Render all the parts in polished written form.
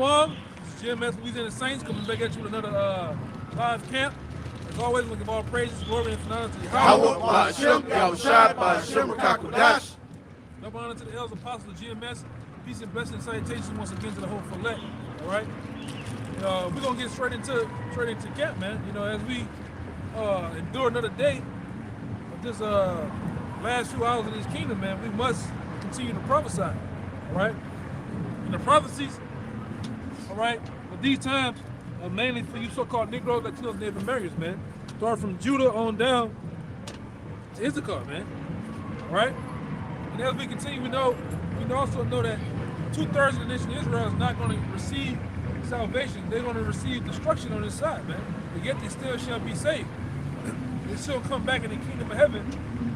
Shalom. This is GMS Louisiana Saints coming back at you with another live camp. As always, we give all praises, glory, and honor to Yahweh. Ba'ashem, Yahushai, Ba'ashem, Rakakudash. Double honor to the elders, apostles of GMS. Peace and blessings and salutations once again to the whole select. All right. We're gonna get straight into camp, man. You know, as we endure another day of this last few hours of this kingdom, man, we must continue to prophesy. All right. And the prophecies, all right, but these times are mainly for you so-called Negroes, Latinos, Native Americans, man. Start from Judah on down to Issachar, man. All right. And as we continue, we also know that 2/3 of the nation of Israel is not going to receive salvation. They're going to receive destruction on this side, man. But yet they still shall be saved. They still come back in the kingdom of heaven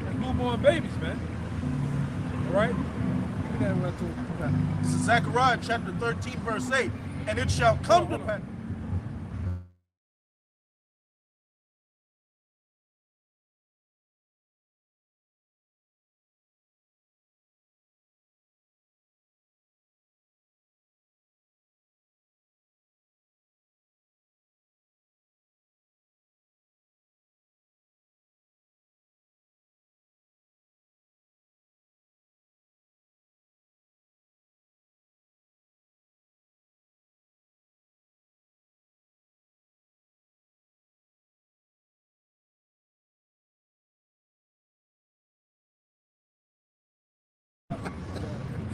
as newborn babies, man. All right? This is Zechariah chapter 13, verse 8. And it shall come to pass.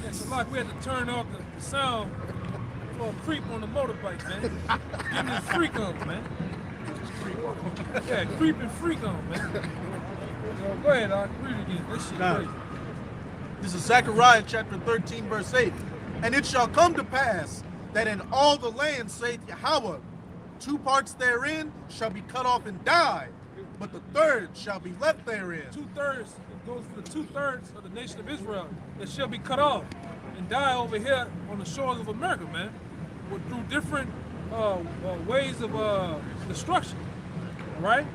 It's like we had to turn off the sound for a creep on the motorbike, man. Give me a freak on, man. Yeah, creep and freak on, man. So go ahead, I'll read it again. This shit crazy. This is Zechariah chapter 13, verse 8. And it shall come to pass that in all the land, saith Yahweh, 2 parts therein shall be cut off and die, but the third shall be left therein. 2/3 goes for the 2/3 of the nation of Israel that shall be cut off and die over here on the shores of America, man, through different ways of destruction. All right?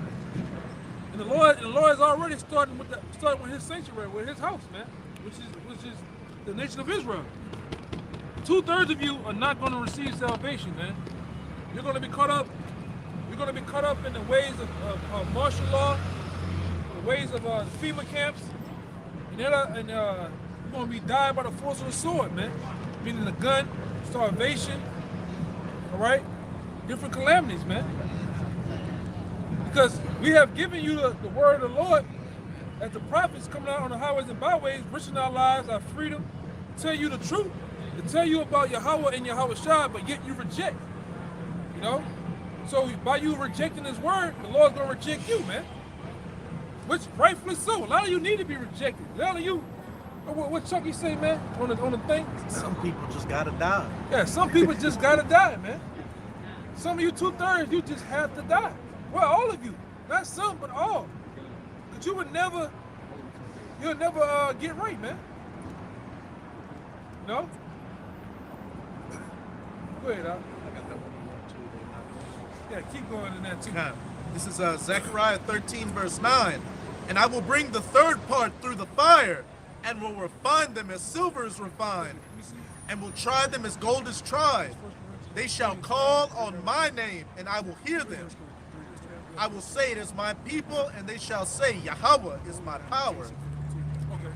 And the Lord is already starting with his sanctuary, with his house, man, which is the nation of Israel. 2/3 of you are not going to receive salvation, man. You're going to be caught up. You're going to be caught up in the ways of martial law, the ways of FEMA camps, and you're going to be died by the force of the sword, man. Meaning the gun, starvation, all right? Different calamities, man. Because we have given you the word of the Lord as the prophets coming out on the highways and byways, risking our lives, our freedom, tell you the truth, to tell you about Yahweh and Yahushua, but yet you reject, you know? So by you rejecting his word, the Lord's going to reject you, man. Which rightfully so. A lot of you need to be rejected. A lot of you, what Chucky say, man, on the thing? Some people just gotta die. Yeah, some people just gotta die, man. Some of you 2/3, you just have to die. Well, all of you, not some, but all. Cause you'll never get right, man. No? Go ahead, Al. Yeah, keep going in that too. This is Zechariah 13, verse 9. And I will bring the third part through the fire, and will refine them as silver is refined, and will try them as gold is tried. They shall call on my name, and I will hear them. I will say it is my people, and they shall say, Yahweh is my power. Okay.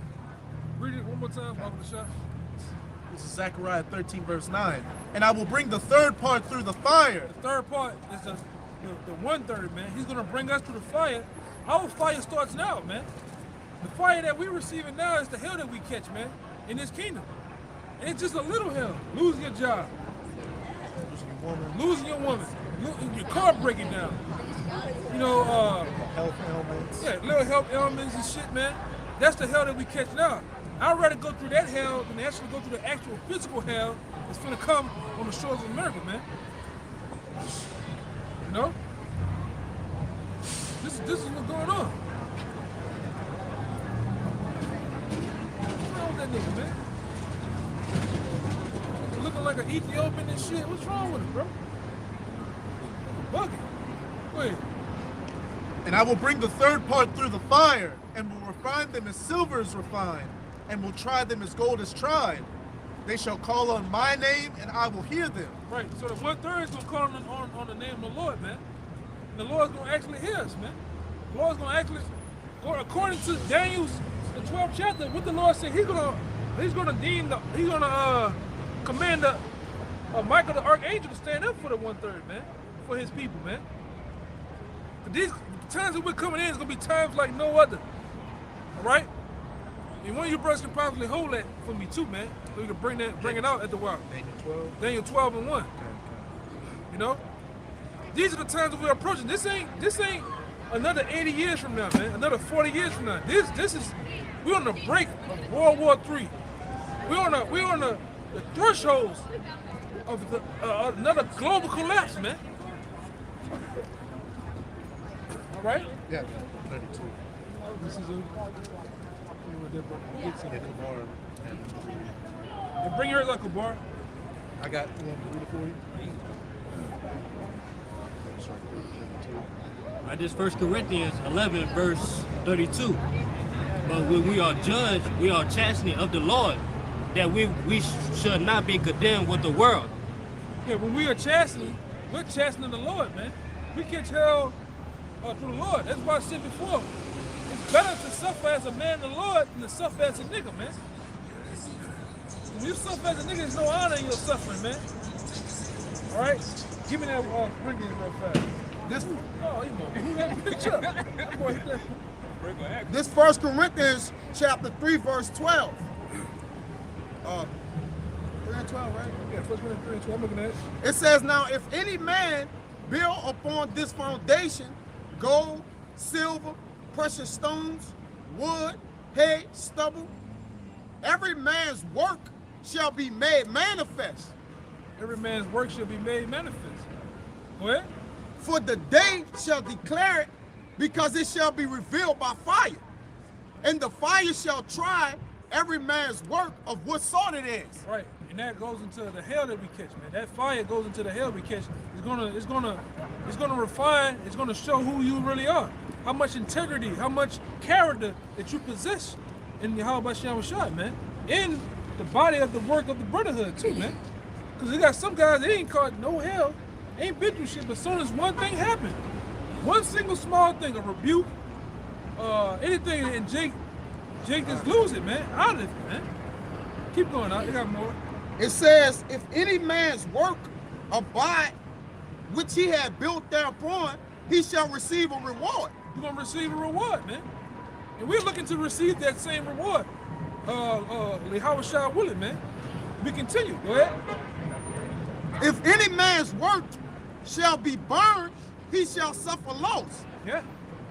Read it one more time, Papa Shah. This is Zechariah 13, verse 9. And I will bring the third part through the fire. The third part is the 1/3, man. He's going to bring us through the fire. Our fire starts now, man. The fire that we're receiving now is the hell that we catch, man, in this kingdom. And it's just a little hell. Losing your job. Losing your woman. Your car breaking down. You know, Health ailments. yeah, little health ailments and shit, man. That's the hell that we catch now. I'd rather go through that hell than actually go through the actual physical hell that's gonna come on the shores of America, man. You know? This is what's going on. What's wrong with that nigga, man? Looking like an Ethiopian and shit. What's wrong with it, bro? Bugging. Go ahead. And I will bring the third part through the fire, and will refine them as silver is refined, and will try them as gold is tried. They shall call on my name, and I will hear them. Right. So the 1/3 is gonna call on the name of the Lord, man. And the Lord's gonna actually hear us, man. The Lord's gonna actually, according to Daniel's the 12th chapter, what the Lord said, He's gonna command Michael the archangel to stand up for the 1/3, man, for His people, man. But these times that we're coming in is gonna be times like no other. All right. And one of you brothers can probably hold that for me too, man. So we can bring it out at the while. Daniel 12 and 1. You know? These are the times that we're approaching. This ain't another 80 years from now, man. Another 40 years from now. We're on the brink of World War III. We're on the thresholds of another global collapse, man. All right? Yeah, 32. This is bring yours up, Kabar. I got one to read it for you. This 1 Corinthians 11, verse 32. But when we are judged, we are chastening of the Lord, that we should not be condemned with the world. Yeah, when we are chastening, we're chastening the Lord, man. We catch hell through the Lord. That's why I said before, it's better to suffer as a man in the Lord than to suffer as a nigga, man. When you suffer as a nigga, there's no honor in your suffering, man. All right? Give me that Corinthians real fast. This Who had the picture? That boy hit that. This 1 Corinthians chapter 3, verse 12. 3 and 12, right? Yeah, 1 Corinthians 3 and 12. I'm looking at it. It says, now if any man build upon this foundation gold, silver, precious stones, wood, hay, stubble, every man's work shall be made manifest. Every man's work shall be made manifest. Go ahead. For the day shall declare it, because it shall be revealed by fire. And the fire shall try every man's work of what sort it is. Right, and that goes into the hell that we catch, man. That fire goes into the hell we catch. It's gonna refine. It's gonna show who you really are. How much integrity, how much character that you possess in the Yahweh Shem Shai, man. In the body of the work of the brotherhood too, man. Because you got some guys that ain't caught no hell, ain't been through shit, but as soon as one thing happened, one single small thing, a rebuke, anything, and Jake just lose it, man. Out of it, man. Keep going out. You got more. It says, if any man's work abide, which he had built thereupon, he shall receive a reward. You're gonna receive a reward, man. And we're looking to receive that same reward. Yahweh Shai willing, man. We continue. Go ahead. If any man's work shall be burned, he shall suffer loss. Yeah.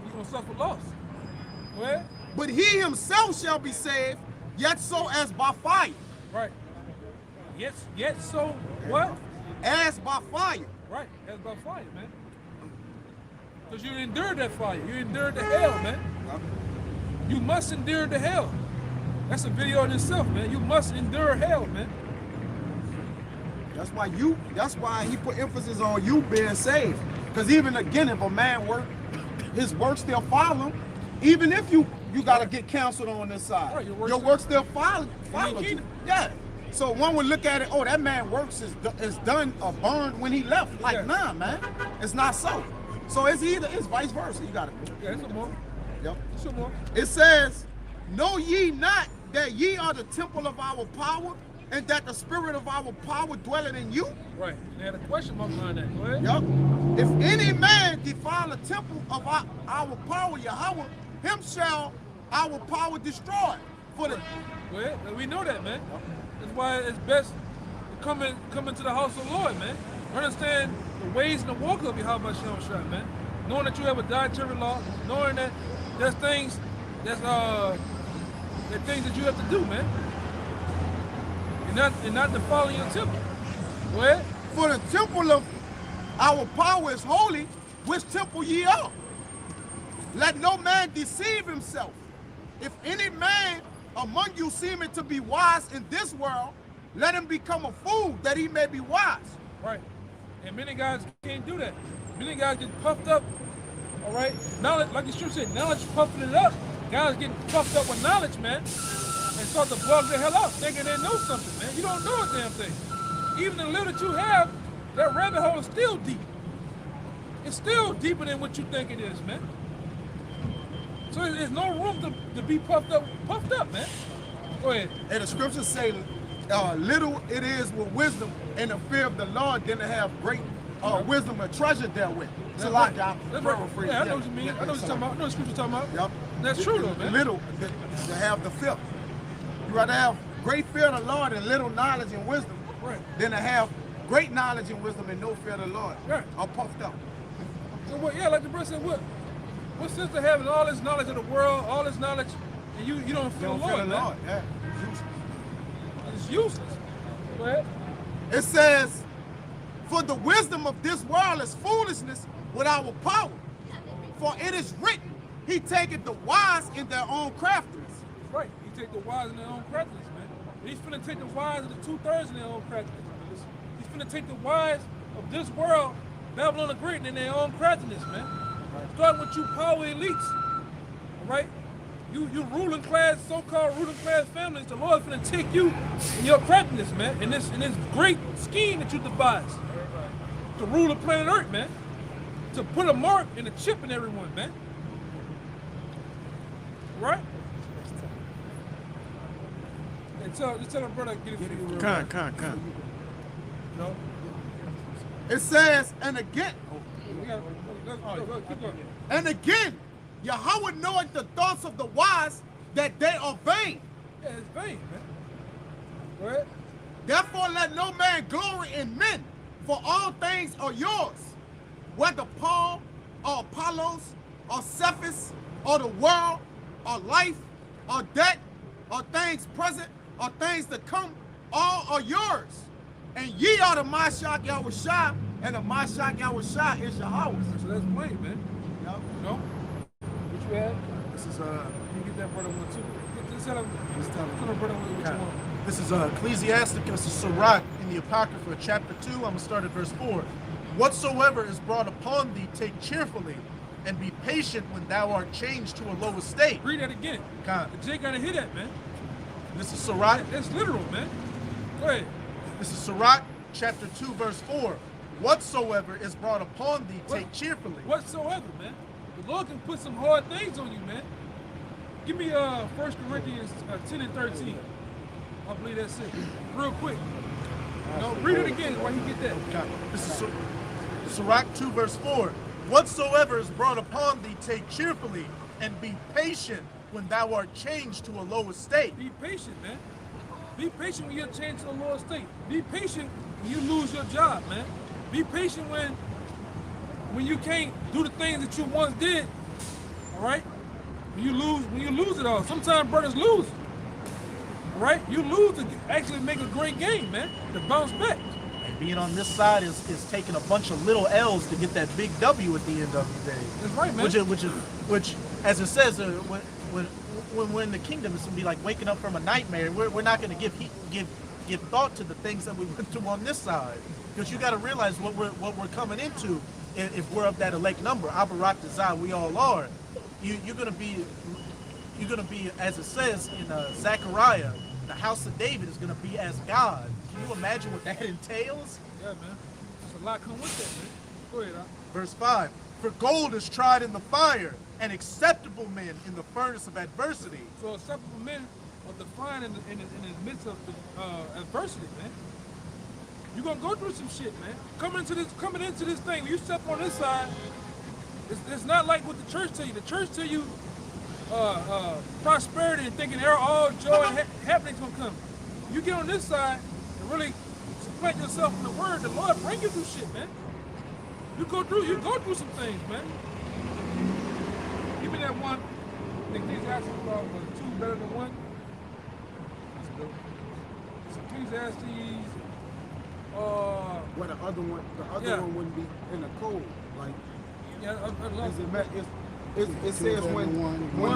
He's gonna suffer loss. Go ahead. But he himself shall be saved, yet so as by fire. Right. Yet so what? As by fire. Right. As by fire, man. Because you endured that fire. You endured the hell, man. You must endure the hell. That's a video in itself, man. You must endure hell, man. That's why he put emphasis on you being saved. Because even again, if a man work, his work still follow him. Even if you gotta get counseled on this side, right, your work still follow you. Yeah. So one would look at it, oh, that man works is done or burned when he left. Like, nah, man, it's not so. So it's vice versa. You got it. Yeah, some more. Yep. Some more. It says, know ye not that ye are the temple of our power, and that the spirit of our power dwelleth in you? Right. They had a question mark behind that. Go ahead. Yep. If any man defile the temple of our power, Yahweh, him shall our power destroy. For the Go ahead. We know that, man. That's why it's best to come into the house of the Lord, man. Understand the ways and the walk of Yahweh Shem Shai, man. Knowing that you have a dietary law, knowing that there's things that you have to do, man. And not defiling your temple. Go ahead. For the temple of our power is holy, which temple ye are. Let no man deceive himself. If any man among you seemeth to be wise in this world, let him become a fool that he may be wise. Right. And many guys can't do that. Many guys get puffed up. All right. Knowledge, like the scripture said, knowledge puffing it up. Guys getting puffed up with knowledge, man. and start to bug the hell out, thinking they know something, man. You don't know a damn thing. Even the little that you have, that rabbit hole is still deep. It's still deeper than what you think it is, man. So there's no room to be puffed up, man. Go ahead. And the scriptures say, little it is with wisdom and the fear of the Lord than to have great wisdom and treasure therewith. It's a lot, y'all. That's right. Yeah, I know what you mean. I know what you're talking about. I know what scripture's talking about. Yep. That's true, though, man. Little to have the fear. You rather have great fear of the Lord and little knowledge and wisdom Right. than to have great knowledge and wisdom and no fear of the Lord. Right. All puffed up. So what? Yeah, like the brother said, what sense of having all this knowledge of the world, all this knowledge, and you don't feel the Lord, man? Yeah. It's useless. Go ahead. It says, for the wisdom of this world is foolishness with our power. For it is written, he taketh the wise in their own craftiness. Right. He take the wise in their own craftiness, man. He's finna take the wise and the 2/3 in their own craftiness. He's finna take the wise of this world, Babylon the Great, in their own craftiness, man. Starting with you power elites. All right? You ruling class, so-called ruling class families, the Lord's finna take you in your craftiness, man, in this great scheme that you devised. To rule the planet Earth, man. To put a mark and a chip in everyone, man. Right? And just tell a brother get it for you. Con. No? It says, and again, Go, keep going. and again, Yahweh knoweth the thoughts of the wise that they are vain. Yeah, it's vain, man. Go ahead. Therefore let no man glory in men, for all things are yours. Whether Paul or Apollos or Cephas or the world or life or death or things present or things to come, all are yours. And ye are the Mashach Yahushua, and the Mashach Yahushua is Yahweh. So that's plain, man. Yep. You know? What you had? This is You get that brother one too. Tell him brother what you want. This is Ecclesiasticus of Sirach in the Apocrypha, chapter 2. I'm going to start at verse 4. Whatsoever is brought upon thee, take cheerfully, and be patient when thou art changed to a low estate. Read that again. Con. Jay gotta hear that, man. This is Sirach. That's literal, man. Go ahead. This is Sirach, chapter 2, verse 4. Whatsoever is brought upon thee, take cheerfully. Whatsoever, man. The Lord can put some hard things on you, man. Give me 1 Corinthians 10 and 13. I believe that's it. Real quick. No, read it again while you get that. Okay. This is Sirach 2, verse 4. Whatsoever is brought upon thee, take cheerfully, and be patient when thou art changed to a low estate. Be patient, man. Be patient when you're changed to a lower state. Be patient when you lose your job, man. Be patient when you can't do the things that you once did. All right? When you lose it all. Sometimes brothers lose. All right? You lose to actually make a great game, man. To bounce back. And being on this side is taking a bunch of little L's to get that big W at the end of the day. That's right, man. Which as it says, when we're in the kingdom, it's gonna be like waking up from a nightmare. We're not gonna give thought to the things that we went through on this side, because you got to realize what we're coming into. If we're of that elect number, Abarak Dazai, we all are. You're gonna be, as it says in Zechariah, the house of David is gonna be as God. Can you imagine what that entails? Yeah, man. There's a lot come with that, man. Go ahead, Verse 5, for gold is tried in the fire, and acceptable men in the furnace of adversity. So acceptable men are defined in the midst of adversity, man. You're gonna go through some shit, man. Coming into this thing, when you step on this side, it's not like what the church tell you. The church tell you prosperity and thinking all joy and happening's gonna come. You get on this side and really supplant yourself in the word, the Lord bring you through shit, man. You go through some things, man. Give me that one. I think Ecclesiastes was 2 better than 1. It's Ecclesiastes. Where the other one wouldn't be in the code. Like, it says when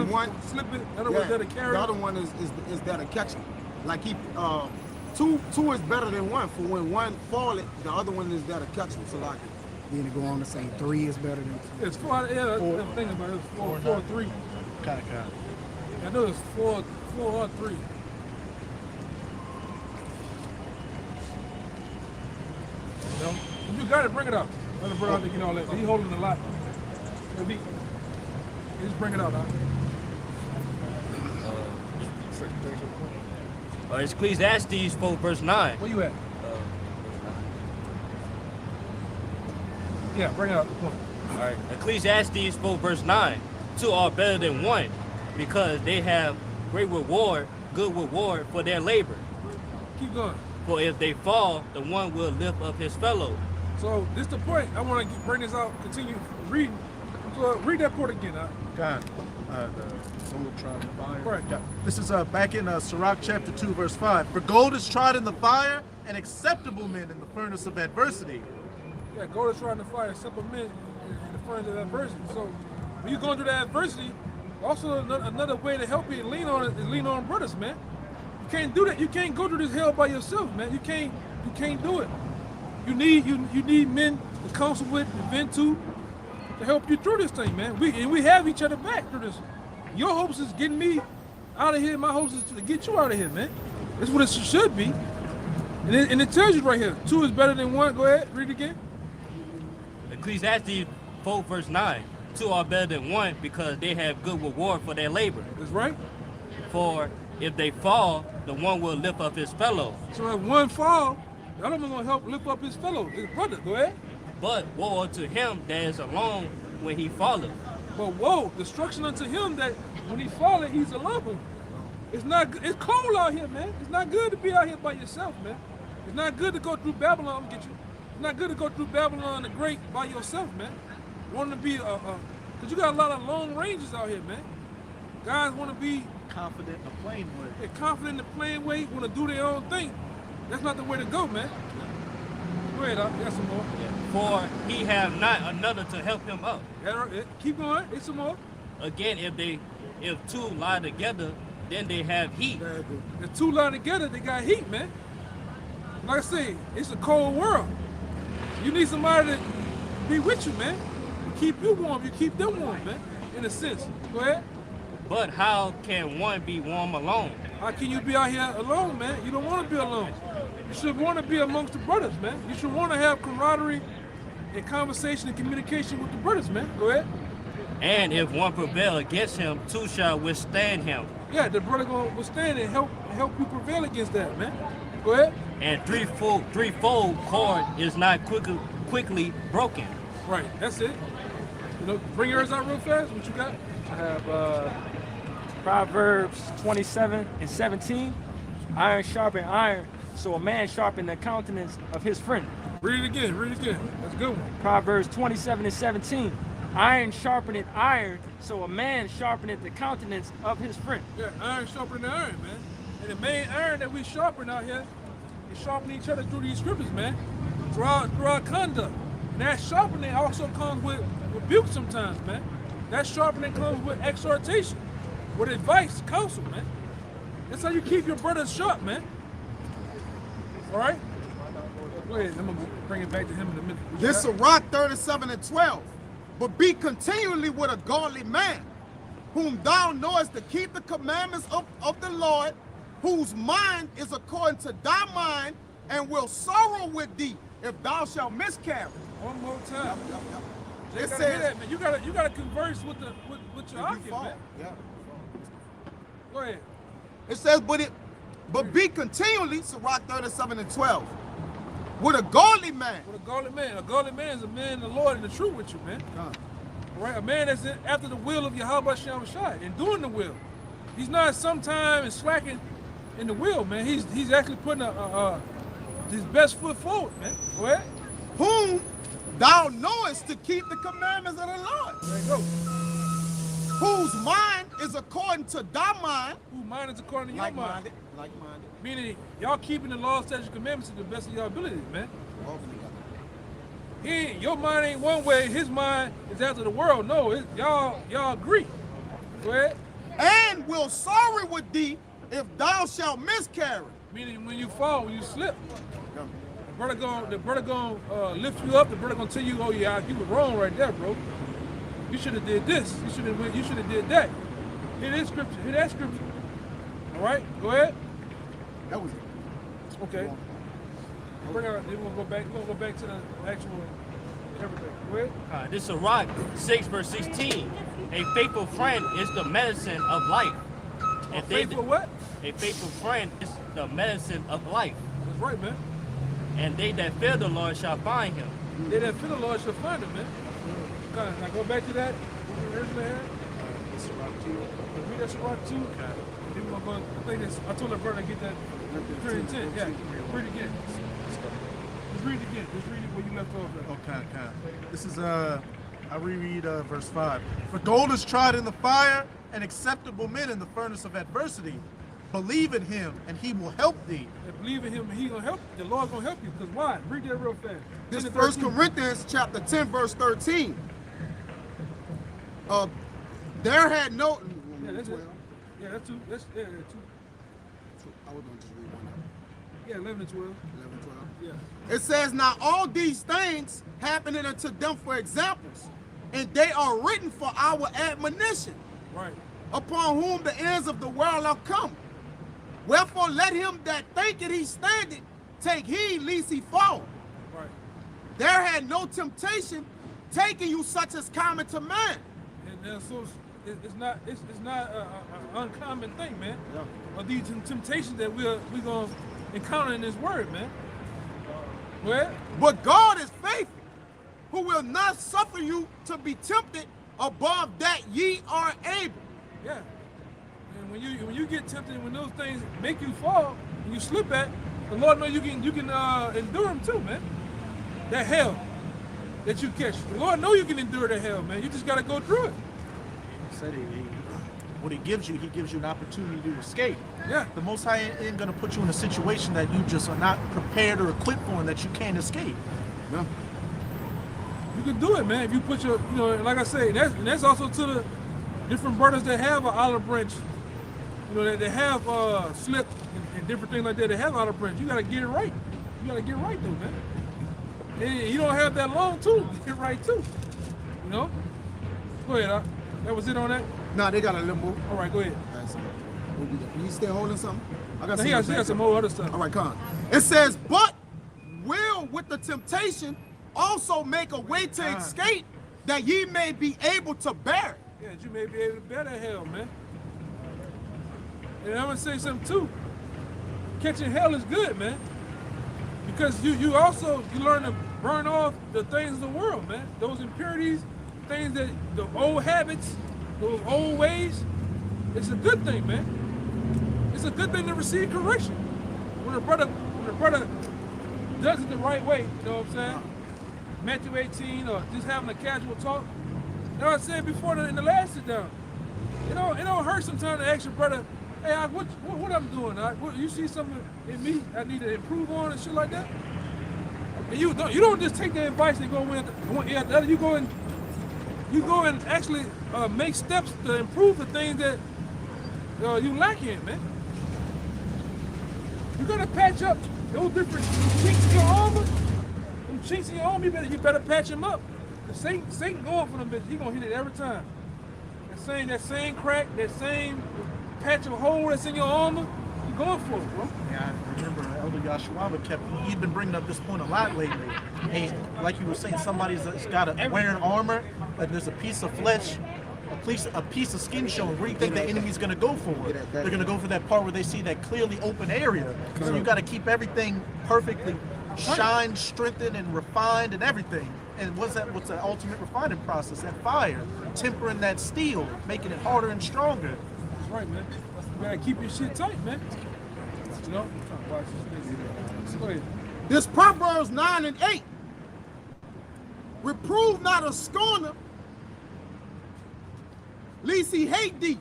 one slip it, the other one's there to carry. The other one is there to catch it. Like two is better than one. For when one fall it, the other one is there to catch it. So like, Then to go on to say 3 is better than 2. It's 4. Yeah, I'm thinking about it. It's 4 or 3. Kind. I know it's 4 or 3. you got it, bring it out. Let the brother get all that. He holding a lot. Just bring it out, huh? It's Ecclesiastes 4 verse 9. Where you at? Yeah, bring it out. Come on. All right. Ecclesiastes 4 verse 9. 2 are better than 1 because they have great reward, good reward for their labor. Keep going. For if they fall, the one will lift up his fellow. So this is the point. I want to bring this out. Continue reading. So read that part again. Huh? God. Gold tried in the fire. Right. Yeah. This is back in Sirach chapter 2, verse 5. For gold is tried in the fire, and acceptable men in the furnace of adversity. Yeah, gold is trying to fire simple men in the furnace of adversity. So when you're going through that adversity, also another way to help you lean on it is lean on brothers, man. You can't do that. You can't go through this hell by yourself, man. You can't do it. You need men to counsel with, to vent to help you through this thing, man. We have each other back through this. Your hopes is getting me out of here. My hopes is to get you out of here, man. That's what it should be. And it tells you right here, 2 is better than 1. Go ahead, read it again. Ecclesiastes 4 verse 9. 2 are better than 1 because they have good reward for their labor. That's right. For if they fall, the one will lift up his fellow. So if 1 fall, the other one gonna help lift up his fellow, his brother. Go ahead. But woe unto him that is alone when he falleth. But woe, destruction unto him that when he falleth, he's alone. It's not. It's cold out here, man. It's not good to be out here by yourself, man. It's not good to go through Babylon. I'm gonna get you. It's not good to go through Babylon the Great by yourself, man. Wanting to be cause you got a lot of long ranges out here, man. Guys want to be Confident in a plain way. they're confident in the plain way, want to do their own thing. That's not the way to go, man. Go ahead, you got some more. For he have not another to help him up. Keep going. There's some more. Again, if 2 lie together, then they have heat. The 2 lie together, they got heat, man. Like I say, it's a cold world. You need somebody to be with you, man. Keep you warm. You keep them warm, man. In a sense. Go ahead. But how can one be warm alone? How can you be out here alone, man? You don't want to be alone. You should want to be amongst the brothers, man. You should want to have camaraderie and conversation and communication with the brothers, man. Go ahead. And if one prevail against him, 2 shall withstand him. Yeah, the brother gonna withstand and help you prevail against that, man. Go ahead. And threefold cord is not quickly broken. Right, that's it. You know, bring yours out real fast. What you got? I have Proverbs 27 and 17. Iron sharpen iron, so a man sharpen the countenance of his friend. Read it again. Read it again. That's a good one. Proverbs 27 and 17. Iron sharpeneth iron, so a man sharpeneth the countenance of his friend. Yeah, iron sharpening iron, man. And the main iron that we sharpen out here is sharpening each other through these scriptures, man. Through our conduct. And that sharpening also comes with rebuke sometimes, man. That sharpening comes with exhortation, with advice, counsel, man. That's how you keep your brothers sharp, man. All right? Go ahead. I'm going to bring it back to him in a minute. What you This got? Sirach 37 and 12. But be continually with a godly man, whom thou knowest to keep the commandments of the Lord, whose mind is according to thy mind, and will sorrow with thee if thou shalt miscarry. One more time. It You gotta hear says, that, man. You gotta converse with your if you argument, fall. man. Yeah. Go ahead. It says, but be continually, Sirach 37 and 12, with a godly man. With a godly man. A godly man is a man, the Lord, and the truth with you, man. Right? A man that's after the will of Yahweh Shem Shai and doing the will. He's not sometimes slacking in the will, man. He's actually putting his best foot forward, man. Go ahead. Whom thou knowest to keep the commandments of the Lord, There you go. whose mind is according to thy mind, Whose mind is according to your mind. like-minded. Meaning, y'all keeping the law, statutes, and commandments to the best of your abilities, man. Your mind ain't one way, his mind is after the world. No, y'all agree. Go ahead. And will sorrow with thee if thou shalt miscarry. Meaning when you fall, when you slip, the brother gonna lift you up. The brother gonna tell you, oh yeah, you were wrong right there, bro. You should have did this. You should have did that. Hear this scripture. Hear that scripture. All right, go ahead. That was it. Okay. Bring out. Then we'll go back. We're gonna go back to the actual everything. Go ahead. This is Sirach 6 verse 16. A faithful friend is the medicine of life. And they- Faithful what? A faithful friend is the medicine of life. That's right, man. And they that fear the Lord shall find him. They that fear the Lord shall find him, man. Kind of, now go back to that. What we originally had. Read that Sirach 2. Then we're gonna go. I think that's. I told that brother to get that. 3 and 10. Yeah. Read it again. Just read it again. Just read it where you left off. At. Okay. This is I reread verse 5. For gold is tried in the fire, and acceptable men in the furnace of adversity. Believe in him, and he will help thee. And believe in him, and he gonna help you. The Lord gonna help you. Because why? Read that real fast. This 10 and 1 13. Corinthians chapter 10, verse 13. There had no. Yeah, that's it. Yeah, that's two. That's two. I was going to just read one. Yeah, 11 and 12. 11, 12. Yeah. It says, now all these things happening unto them for examples, and they are written for our admonition, Right. upon whom the ends of the world are come. Wherefore let him that thinketh he standeth take heed lest he fall. Right. There had no temptation taking you such as common to man. And so it's not an uncommon thing, man. Of these temptations that we're gonna encounter in this word, man. Well, But God is faithful, who will not suffer you to be tempted above that ye are able. yeah. And when you get tempted, when those things make you fall, and you slip at, the Lord knows you can endure them too, man. That hell that you catch, the Lord knows you can endure that hell, man. You just gotta go through it. Said what he gives you an opportunity to escape. Yeah. The Most High ain't gonna put you in a situation that you just are not prepared or equipped for and that you can't escape. Yeah. You can do it, man. If you put your, like I say, that's also to the different brothers that have an olive branch, that they have slip and different things like that. They have olive branch. You gotta get it right. You gotta get right though, man. And you don't have that long too. Get right too. Go ahead. That was it on that. Nah, they got a little more. All right, go ahead. You still holding something? I got He got some more other stuff. All right, come on. It says, but will with the temptation also make a way to escape, that ye may be able to bear. Yeah, you may be able to bear that hell, man. And I'm gonna say something too. Catching hell is good, man. Because you learn to burn off the things of the world, man. Those impurities, things that the old habits, those old ways. It's a good thing, man. It's a good thing to receive correction. When a brother does it the right way, you know what I'm saying? Matthew 18, or just having a casual talk. You know what I said before in the last sit down. It don't hurt sometimes to ask your brother, hey, what I'm doing? You see something in me I need to improve on and shit like that? And you don't just take the advice and go with the other. You go and actually make steps to improve the things that you lack in, man. You gotta patch up those different chinks in your armor. Them chinks in your armor, you better patch them up. The Satan going for them bitches. He gonna hit it every time. That same crack, that same patch of hole that's in your armor, you going for it, bro. Yeah, I remember Elder Yashua he'd been bringing up this point a lot lately. Hey, like you were saying, somebody's got wearing armor, but there's a piece of flesh, a piece of skin showing. Where do you think the enemy's going to go for? They're going to go for that part where they see that clearly open area. So you got to keep everything perfectly shined, strengthened, and refined, and everything. And what's the ultimate refining process? That fire, tempering that steel, making it harder and stronger. That's right, man. You gotta keep your shit tight, man. I'm trying to watch this thing. Go ahead. This Proverbs 9 and 8. Reprove not a scorner, lest he hate thee.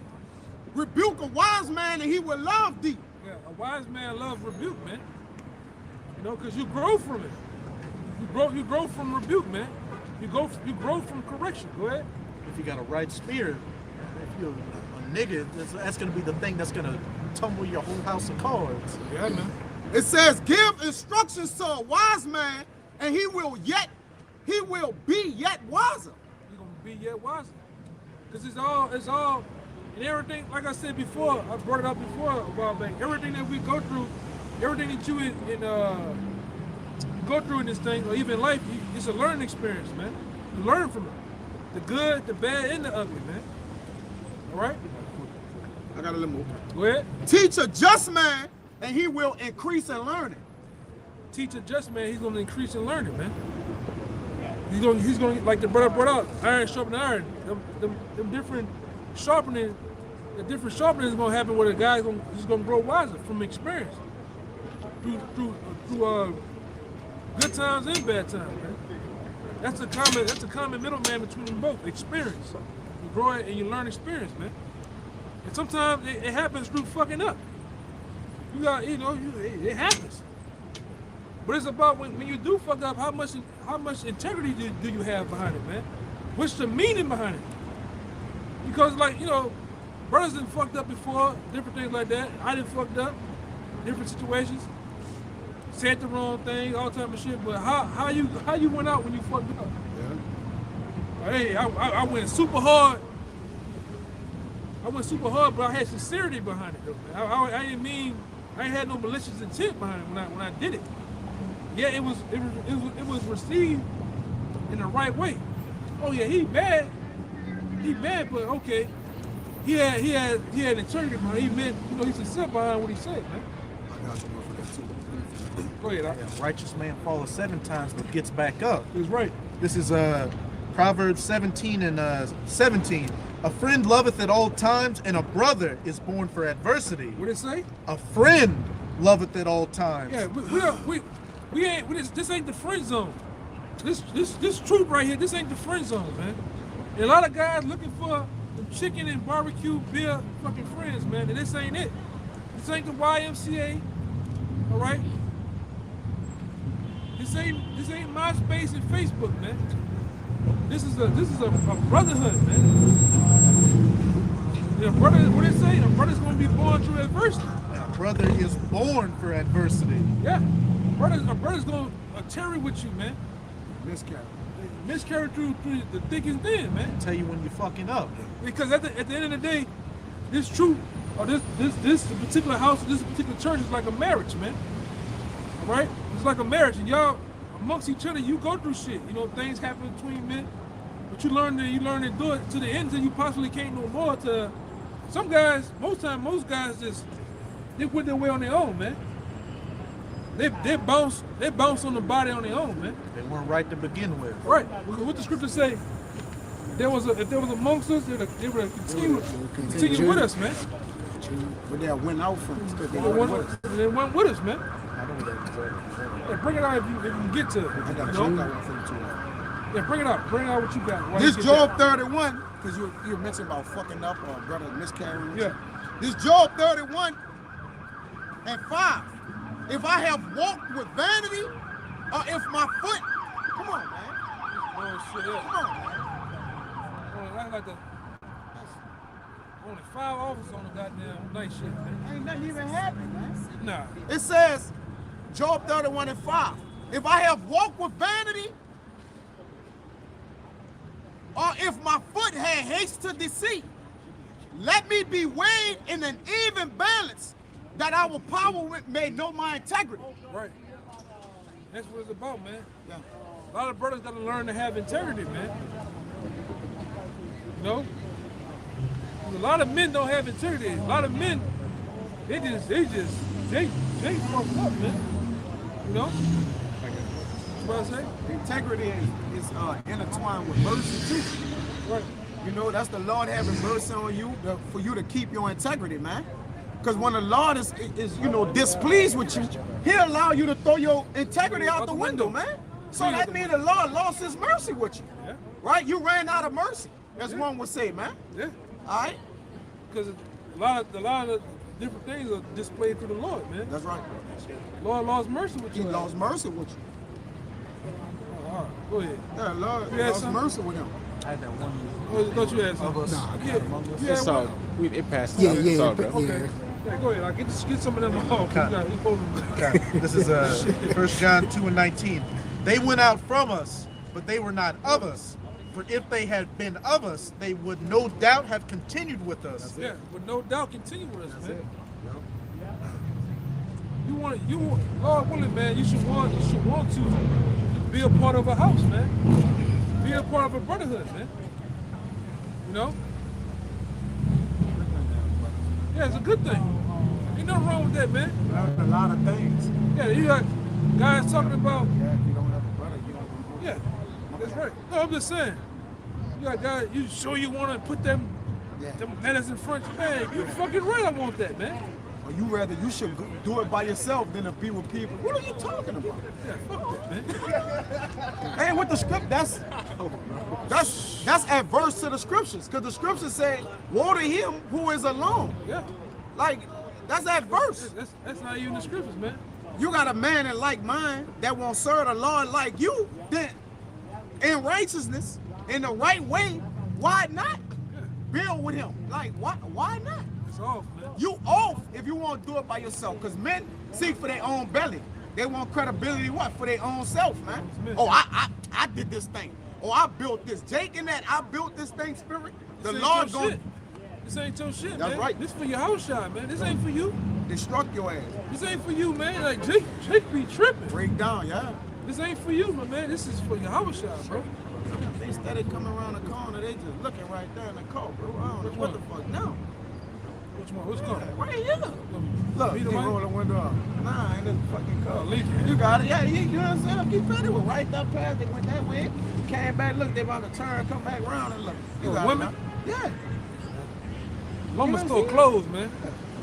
Rebuke a wise man, and he will love thee. Yeah, a wise man loves rebuke, man. Because you grow from it. You grow from rebuke, man. You grow from correction. Go ahead. If you got a right spirit, if you're a nigga, that's gonna be the thing that's gonna tumble your whole house of cards. Yeah, man. It says, give instructions to a wise man, and he will be yet wiser. You're gonna be yet wiser. Because it's all, and everything, like I said before, I brought it up before a while back, everything that we go through, everything that you go through in this thing, or even life, it's a learning experience, man. You learn from it. The good, the bad, and the ugly, man. All right? I got a little more. Go ahead. Teach a just man, and he will increase in learning. Teach a just man, he's going to increase in learning, man. He's going to, like the brother brought out, iron sharpening iron. Them different sharpening, the different sharpening is going to happen where the guy's going to grow wiser from experience. Through good times and bad times, man. That's a common middleman between them both. Experience. You grow it and you learn experience, man. And sometimes it happens through fucking up. You got, it happens. But it's about when you do fuck up, how much integrity do you have behind it, man? What's the meaning behind it? Because brothers done fucked up before, different things like that. I done fucked up, different situations. Said the wrong thing, all type of shit. But how you went out when you fucked up? Yeah. Hey, I went super hard. But I had sincerity behind it, though. I didn't mean, I ain't had no malicious intent behind it when I did it. Yeah, it was received in the right way. Oh yeah, he bad, but okay. He had integrity behind it. He meant, he's sincere behind what he said, man. Go ahead. A righteous man falls 7 times but gets back up. He's right. This is Proverbs 17 and 17. A friend loveth at all times, and a brother is born for adversity. What did it say? A friend loveth at all times. Yeah, we ain't. This ain't the friend zone. This truth right here. This ain't the friend zone, man. And a lot of guys looking for the chicken and barbecue beer fucking friends, man. And this ain't it. This ain't the YMCA. All right. This ain't MySpace and Facebook, man. This is a brotherhood, man. Yeah, brother, what did it say? A brother's gonna be born through adversity. A brother is born for adversity. Yeah, a brother's gonna tarry with you, man. Miscarry through the thick and thin, man. Tell you when you're fucking up. Because at the end of the day, this truth, or this particular house, this particular church is like a marriage, man. All right? It's like a marriage, and y'all amongst each other, you go through shit. Things happen between men, but you learn to do it to the end until you possibly can't no more. To some guys, most guys just they went their way on their own, man. They bounce on the body on their own, man. They weren't right to begin with. Right. What the scripture say? If there was amongst us, they would continue with us, man. But they went out from us because They went with us, man. Yeah, bring it out if you can get to it. I got a joke I want from you. Yeah, bring it out. Bring out what you got. This Job 31, because you mentioned about fucking up or brother miscarrying. Yeah. This Job 31 and 5. If I have walked with vanity, or if my foot, come on, man. Oh shit, yeah. Come on, man. That's like only 5 officers on the goddamn night shift, man. Ain't nothing even happened, man. Nah. It says, Job 31 and 5. If I have walked with vanity, or if my foot had haste to deceit, let me be weighed in an even balance, that our power may know my integrity. Right. That's what it's about, man. Yeah. A lot of brothers got to learn to have integrity, man. A lot of men don't have integrity. A lot of men, they fucked up, man. That's what I say. Integrity is intertwined with mercy too. Right. That's the Lord having mercy on you for you to keep your integrity, man. Because when the Lord is displeased with you, He'll allow you to throw your integrity out the window, man. So that means the Lord lost His mercy with you, Yeah. right? You ran out of mercy, as one would say, man. Yeah. All right, Because a lot of different things are displayed through the Lord, man. that's right. Lord lost mercy with He you. lost mercy with you. All right, go ahead. Yeah, Lord You had lost something? mercy with him. I had that one Thought you had something. Yeah. It's all, it passed. Yeah, It's all yeah, good. Okay. Yeah, go ahead. Get some of them off. This is 1 John 2 and 19. They went out from us, but they were not of us. For if they had been of us, they would no doubt have continued with us. Yeah, with no doubt continue with us, man. Lord willing, man, you should want to be a part of a house, man. Be a part of a brotherhood, man. You know? Yeah, it's a good thing. Ain't nothing wrong with that, man. Learned a lot of things. Yeah, you got guys talking about. Yeah, if you don't have a brother, you don't. Yeah, that's right. No, I'm just saying. You got guys. You sure you want to put them letters in front? Man, you fucking right. I want that, man. Or you should do it by yourself than to be with people. What are you talking about? Yeah, fuck that, man. Hey, with the script, that's adverse to the scriptures, because the scriptures say, "Woe to him who is alone." Yeah, Like, that's adverse. that's not even the scriptures, man. You got a man that like mine that won't serve the Lord like you, then in righteousness, in the right way, why not build with him? Like, why not? It's off, man. You off if you want to do it by yourself, because men seek for their own belly. They want credibility, what? For their own self, man. Oh, I did this thing. Oh, I built this. Jake and that, I built this thing, spirit. The This ain't Lord your going shit. This ain't your shit, That's man. right. This for your house shot, man. This ain't for you. to destruct your ass. This ain't for you, man. Like Jake be tripping. Break down, yeah. This ain't for you, my man. This is for your house shot, bro. They started coming around the corner, they just looking right there in the car, bro. I don't know Which what one? the fuck now. Which one? Which car? Right here. Look, Be he the roll one? the window up. Nah, ain't this fucking car. Oh, Lincoln. You got it. Yeah, you know what I'm saying? Keep ready. We're right up past. They went that way. Came back. Look, they about to turn, come back around and look. You Oh, got women? it. Yeah. Lumber You store know, closed, man.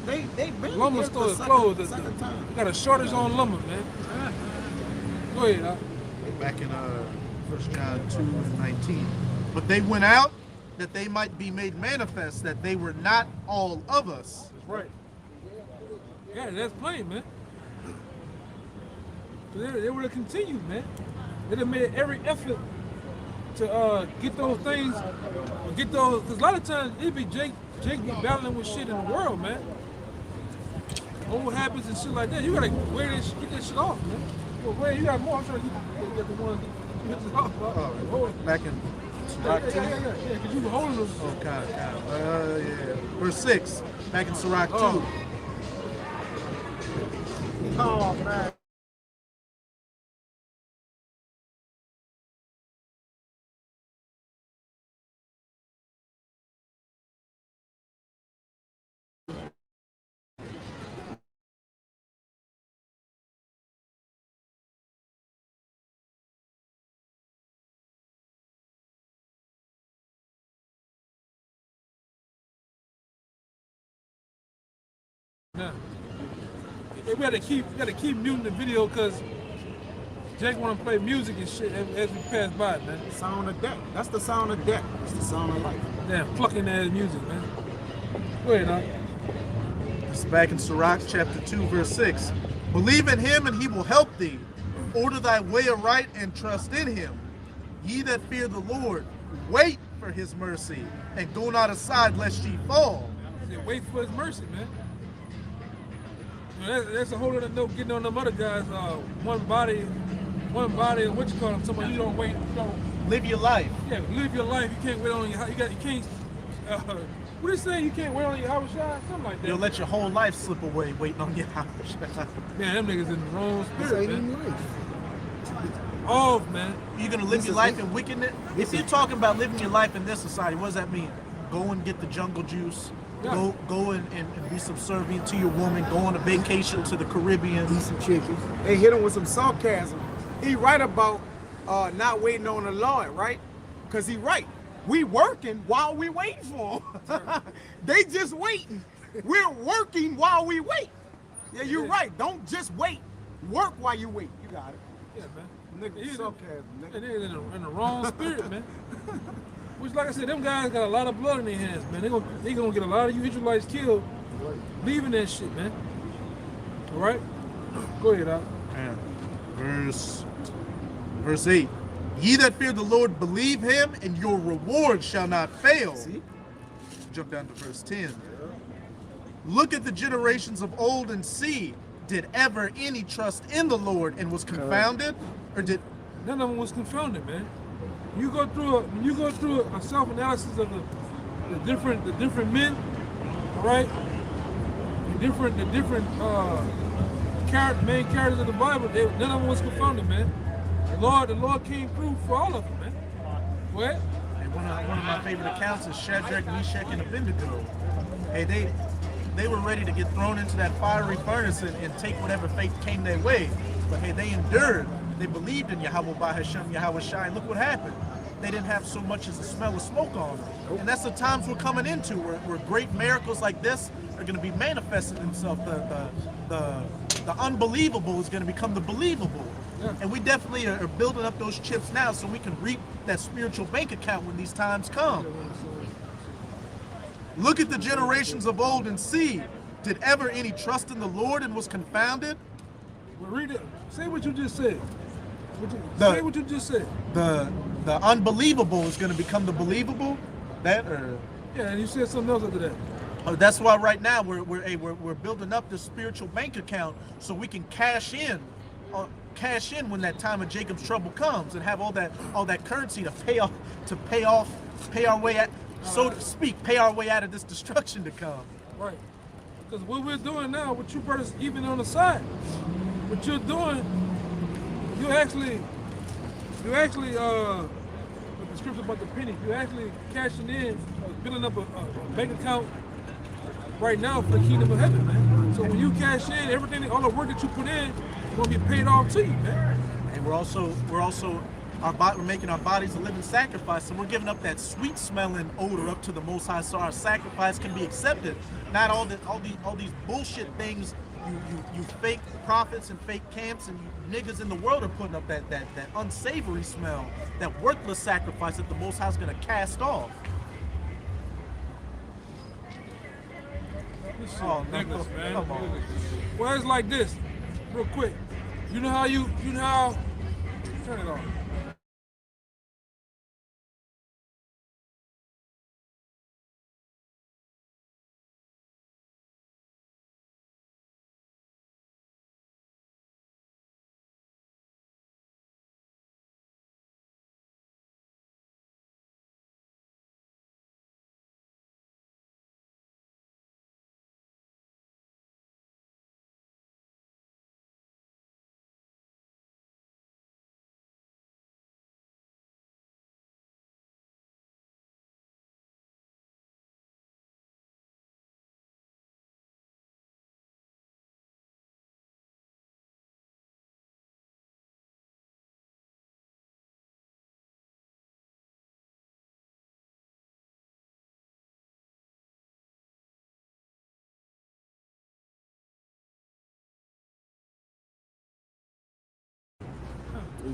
They been Lumber here store for is second- closed. second time. We got a shortage on lumber, man. Go ahead, huh? Back in 1 John 2:19. But they went out that they might be made manifest that they were not all of us. That's right. Yeah, that's plain, man. So they would have continued, man. They'd have made every effort to get those things, or get those, because a lot of times it'd be Jake be battling with shit in the world, man. Old habits and shit like that. You gotta wear this, get that shit off, man. Well, wait, you got more. I'm sure you got the one you hit it off, bro. Hold it. Back in Sirach 2. Yeah, because you were holding them. Oh, God. Yeah. Verse 6. Back in Sirach 2. Oh. Oh, man. Now, we gotta keep muting the video because Jake wanna play music and shit as we pass by, man. Sound of death. That's the sound of death. That's the sound of life. Damn, fucking ass music, man. Go ahead, huh? It's back in Sirach chapter 2, verse 6. Believe in him and he will help thee. Order thy way aright and trust in him. Ye that fear the Lord, wait for his mercy, and go not aside lest ye fall. Say, wait for his mercy, man. You know, that's a whole other note getting on them other guys. One body, what you call them? Somebody you don't wait, you don't. Live your life. Yeah, live your life. You can't wait on your house. You can't. What is saying? You can't wait on your house shot? Something like that. You'll let your whole life slip away waiting on your house. Man, them niggas in the wrong This spirit, ain't man. even life. Off, man. You're gonna live your life in wickedness. If you're talking about living your life in this society, what does that mean? Go and get the jungle juice. Yeah. Go and be subservient to your woman. Go on a vacation to the Caribbean. Eat some chicken. They hit him with some sarcasm. He right about not waiting on the Lord, right? Because he right. We working while we waiting for him. They just waiting. We're working while we wait. Yeah, you're right. Don't just wait. Work while you wait. You got it. Yeah, man. Nigga, He's sarcasm, nigga. And they're in the wrong spirit, man. Which, like I said, them guys got a lot of blood in their hands, man. They gonna get a lot of you Israelites killed, leaving that shit, man. All right, go ahead, Al. And verse 8. Ye that fear the Lord, believe him, and your reward shall not fail. See? Jump down to verse 10. Look at the generations of old and see, did ever any trust in the Lord and was confounded? Or did None of them was confounded, man. When you go through a self-analysis of the different men, all right? The different main characters of the Bible, none of them was confounded, man. The Lord came through for all of them, man. What? And one of my favorite accounts is Shadrach, Meshach, and Abednego. Hey, they were ready to get thrown into that fiery furnace and take whatever fate came their way. But hey, they endured. They believed in Yahweh Bahashem, Yahweh Shai. And look what happened. They didn't have so much as a smell of smoke on them. And that's the times we're coming into, where great miracles like this are going to be manifesting themselves. The unbelievable is going to become the believable. Yeah. And we definitely are building up those chips now so we can reap that spiritual bank account when these times come. Look at the generations of old and see, did ever any trust in the Lord and was confounded? Well, read it. Say what you just said. Say what you just said. The unbelievable is going to become the believable. That or Yeah, and you said something else after that. that's why right now we're building up this spiritual bank account so we can cash in when that time of Jacob's trouble comes and have all that currency to pay our way out, so to speak, pay our way out of this destruction to come. Right. Because what we're doing now, what you brothers, even on the side, what you're doing, you actually, with the scripture about the penny, you're actually cashing in, building up a bank account right now for the kingdom of heaven, man. So when you cash in, everything, all the work that you put in, is going to be paid off to you, man. And we're making our bodies a living sacrifice, and we're giving up that sweet smelling odor up to the Most High, so our sacrifice can be accepted. Not all these bullshit things you fake prophets and fake camps and you niggas in the world are putting up, that unsavory smell, that worthless sacrifice that the Most High is going to cast off. This shit Oh, ridiculous, no, man. come on. Well, it's like this, real quick. You know how turn it off.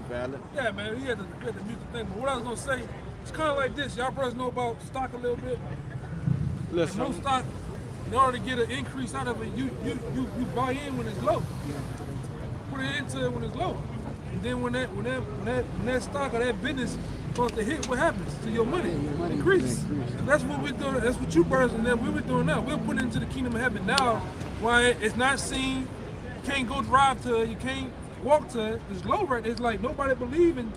Valid. Yeah, man, he had to mute the thing. But what I was gonna say, it's kind of like this. Y'all brothers know about stock a little bit. Listen. No stock. In order to get an increase out of it, you buy in when it's low. Put it into it when it's low, and then when that stock or that business starts to hit, what happens to your money? Increases. And that's what we're doing. That's what you brothers and then we're doing now. We're putting it into the kingdom of heaven now. Why it's not seen. You can't go drive to it. You can't walk to it. It's low right there. It's like nobody believe in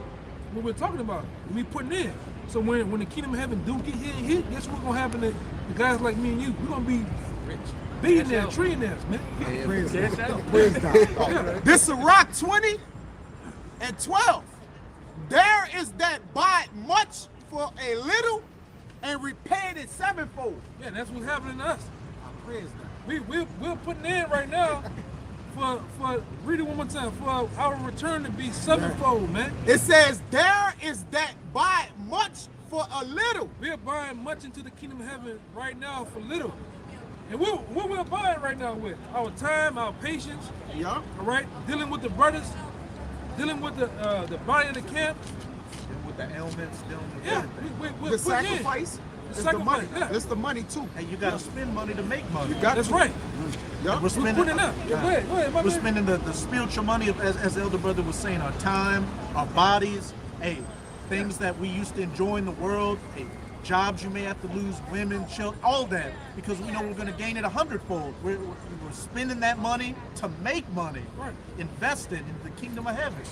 what we're talking about. We putting in. So when the kingdom of heaven do get hit, guess what's gonna happen to the guys like me and you? We're gonna be rich, billionaires, trillionaires, man. This is Rock 20 and 12. There is that buy much for a little and repay it sevenfold. Yeah, that's what's happening to us. Praise God. We're putting in right now for read it one more time, for our return to be sevenfold, man. It says there is that buy much for a little. We're buying much into the kingdom of heaven right now for little. And what we're buying right now with our time, our patience, Yeah. all right, dealing with the brothers, dealing with the body of the camp. With the ailments, dealing with Yeah, everything. we're The putting sacrifice in. is the money. Yeah. It's the money too. Hey, you gotta spend money to make money. You got That's to. right. Yeah. We're We're spending, putting it up. Yeah, go ahead, my we're man. spending the spiritual money, as the elder brother was saying, our time, our bodies, hey, things that we used to enjoy in the world, hey, jobs you may have to lose, women, children, all that, because we know we're going to gain it 100-fold. We're spending that money to make money, Right. invest it into the kingdom of heaven.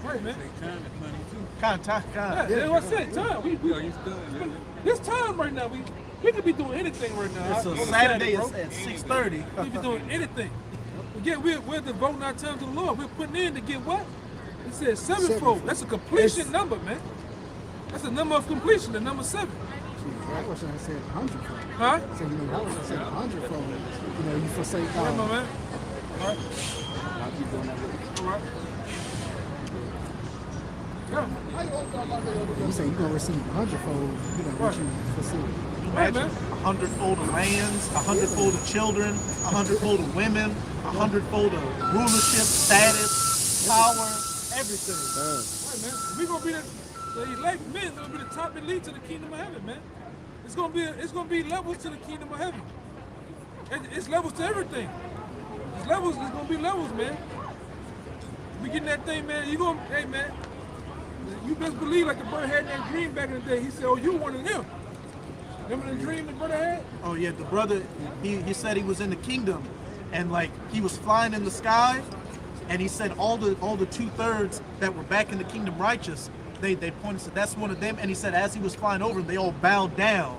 Right, man. Kind. Yeah, that's what I said. Time. This time right now. We could be doing anything right now. So On a Saturday bro. is at 6:30. We could be doing anything. Again, we're devoting our time to the Lord. We're putting in to get what? It says sevenfold. That's a completion number, man. That's the number of completion, the number 7. I wish I said 100-fold. Huh? So, you know, I wish I said 100-fold. You know, you forsake Yeah, God. my man. All right. I'll keep doing that with All right. Yeah. you. You say you're going to receive 100-fold, you know, what you forsake. Right, Imagine man. 100-fold of lands, 100-fold of children, 100-fold of women, 100-fold of rulership, status, power, everything. Right, man. We're gonna be the elect men. Gonna be the top elite to the kingdom of heaven, man. It's gonna be levels to the kingdom of heaven. It's levels to everything. It's levels. It's gonna be levels, man. We getting that thing, man. Hey, man. You best believe, like the brother had that dream back in the day. He said, "Oh, you one of them." Remember the dream the brother had? Oh yeah, the brother, he said he was in the kingdom, and like he was flying in the sky, and he said all the 2/3 that were back in the kingdom righteous, they pointed to that's one of them, and he said as he was flying over, they all bowed down.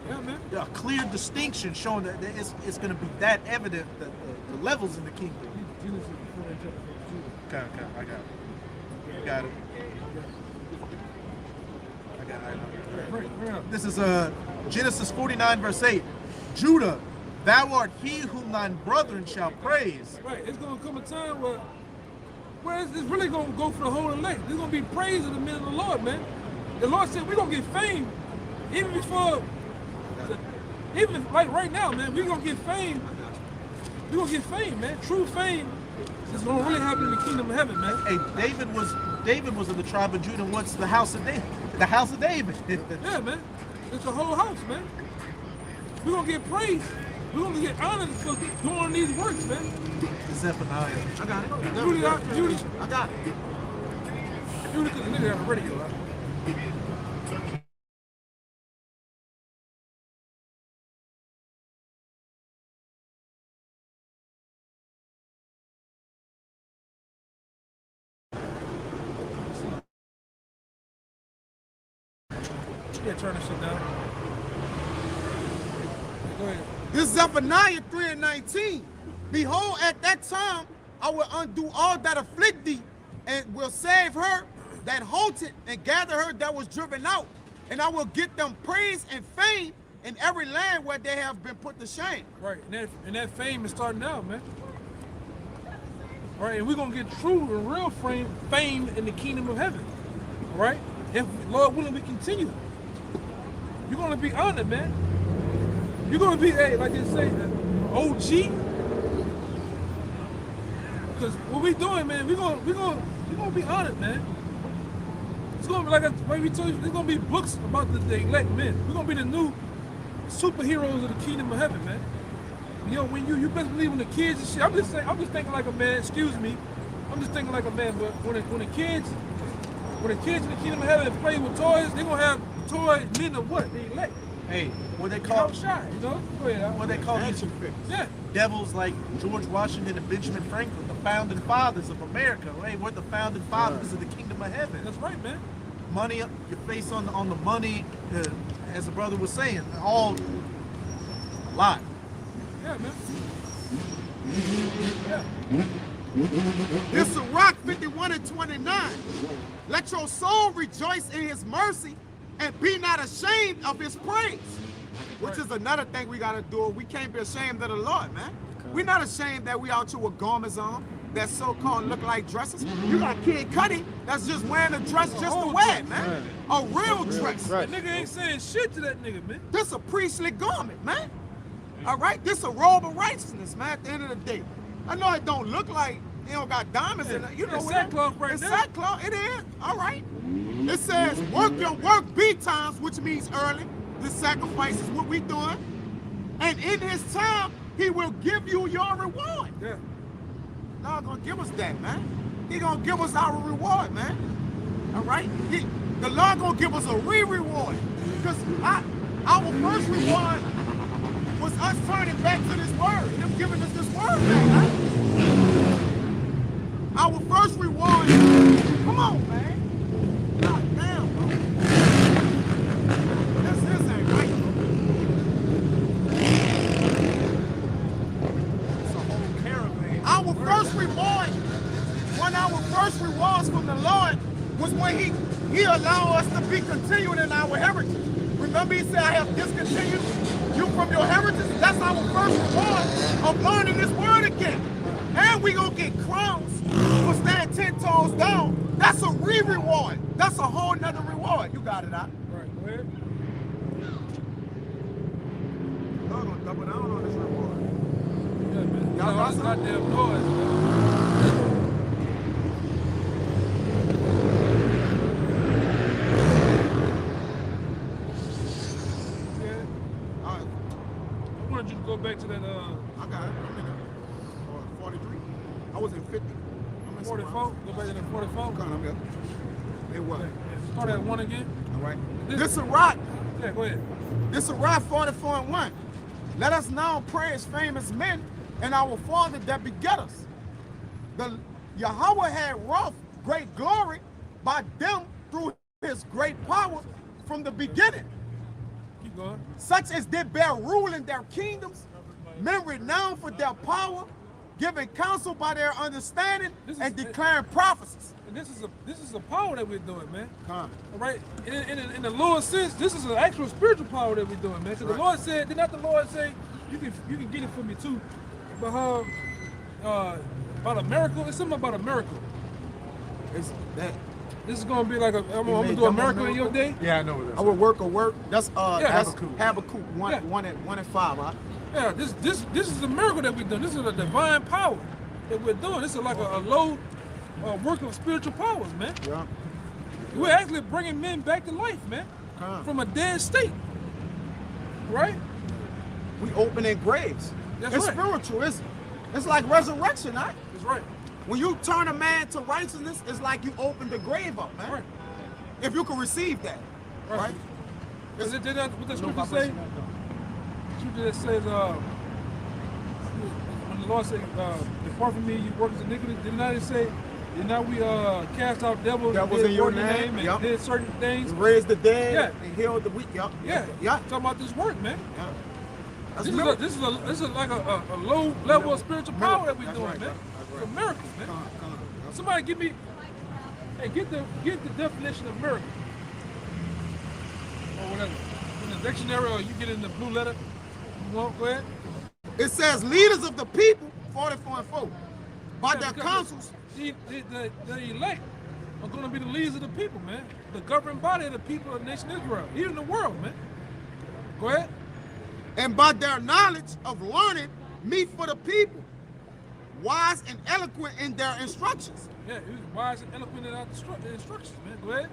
Yeah, man. A clear distinction showing that it's going to be that evident that the levels in the kingdom. Okay, I got it. You got it. I got it. This is Genesis 49 verse 8. Judah, thou art he whom thine brethren shall praise. Right. It's gonna come a time where it's really gonna go for the whole elect. There's gonna be praise of the men of the Lord, man. The Lord said we're gonna get fame even before. Even like right now, man, we're gonna get fame. We're gonna get fame, man. True fame is gonna really happen in the kingdom of heaven, man. Hey, David was in the tribe of Judah. What's the house of David? The house of David. Yeah, man. It's the whole house, man. We're gonna get praise. We're gonna get honored for doing these works, man. Zephaniah. I got it. Judy, I got it. Judy, because the nigga have a radio, right? Yeah, turn this shit down. Go ahead. This Zephaniah 3:19. Behold, at that time I will undo all that afflict thee, and will save her that halted, and gather her that was driven out. And I will get them praise and fame in every land where they have been put to shame. Right, and that fame is starting now, man. All right, and we're gonna get true and real fame in the kingdom of heaven. All right, if Lord willing, we continue. You're gonna be honored, man. You're gonna be, hey, like they say, OG. Because what we doing, man, we're gonna be honored, man. It's gonna be like we told you, there's gonna be books about the elect men. We're gonna be the new superheroes of the kingdom of heaven, man. You know, when you best believe in the kids and shit. I'm just thinking like a man. Excuse me, I'm just thinking like a man. But when the kids in the kingdom of heaven play with toys, they're gonna have toy men of what? They elect. Hey, what they call Outside, you know? Go ahead, Al. what they call these Yeah. devils like George Washington and Benjamin Franklin, the founding fathers of America. Hey, we're the founding fathers of the kingdom of heaven. That's right, man. Money up your face on the money, as the brother was saying, all a lot. Yeah, man. This is Rock 51:29. Let your soul rejoice in his mercy and be not ashamed of his praise. Which is another thing we gotta do. We can't be ashamed of the Lord, man. We're not ashamed that we out here with garments on that so-called look like dresses. You got Kid Cudi that's just wearing a dress just to wear it, man. A real dress. That nigga ain't saying shit to that nigga, man. This a priestly garment, man. All right, this a robe of righteousness, man. At the end of the day, I know it don't look like it don't got diamonds in it. You know It's what? sackcloth right It's there. sackcloth. It is. All right. It says work your work be times, which means early. The sacrifice is what we doing, and in His time He will give you your reward. Yeah. God gonna give us that, man. He gonna give us our reward, man. All right. The Lord gonna give us a reward, because our first reward was us turning back to this word, them giving us this word back, right? Our first reward, come on, man. God damn, bro. This ain't right. It's a whole caravan. one of our first rewards from the Lord was when he allowed us to be continued in our heritage. Remember, he said, I have discontinued you from your heritage. That's our first reward of learning this word again. And we gonna get crowns for staying 10 toes down. That's a reward. That's a whole nother reward. You got it out. Right, go ahead. Y'all gonna double down on this reward. Yeah, man. Y'all got It's some? goddamn noise, man. Yeah. All right, I wanted you to go back to that I got it. I'm in it. 43. I was in 50. I'm in 44. Go back to that 44. Come on, I'm here. It was. Start at 1 again. All right. This a rock. Yeah, go ahead. This is Rock 44 and 1. Let us now praise famous men and our Father that beget us. The Yahweh had wrought great glory by them through his great power from the beginning. Keep going. Such as did bear rule in their kingdoms, men renowned for their power, giving counsel by their understanding, and declaring prophecies. And this is a power that we're doing, man. Come. All right. In the Lord's sense, this is an actual spiritual power that we're doing, man. Because the Lord said, did not the Lord say, you can get it for me too, but how about a miracle? It's something about a miracle. It's that. This is gonna be like I'm gonna do a miracle in your day. Yeah, I know what I will work a work. That's that's Habakkuk. Habakkuk 1 Yeah. 1 and 5. Huh? Yeah, this is a miracle that we're doing. This is a divine power that we're doing. This is like a low work of spiritual powers, man. Yeah. We're actually bringing men back to life, man, from a dead state. Right? We opening graves. That's It's right. spiritual. It's like resurrection, huh? That's right. When you turn a man to righteousness, it's like you open the grave up, man. Right. If you can receive that, right? Is it did that what the scripture say? vibration. Scripture that says, when the Lord said, depart from me, you workers of iniquity, did not it say, did not we cast out devils Devils did in your work name? and Yup. did certain things? Raise the dead Yeah. and heal the weak. Yup. Yeah, Yeah. Talking about this work, man. Yeah. That's This miracle. is like a low level of spiritual power that we're That's doing, right, man. that's It's right. a miracle, man. Come on. Somebody give me, hey, get the definition of miracle. Or whatever. In the dictionary, or you get it in the blue letter. You want, go ahead. It says leaders of the people, 44 and 4, by Yeah, their because councils. The elect are going to be the leaders of the people, man. The governing body of the people of the nation Israel, even the world, man. Go ahead. And by their knowledge of learning, meet for the people, wise and eloquent in their instructions, Yeah, he was wise and eloquent in our instructions, man. Go ahead.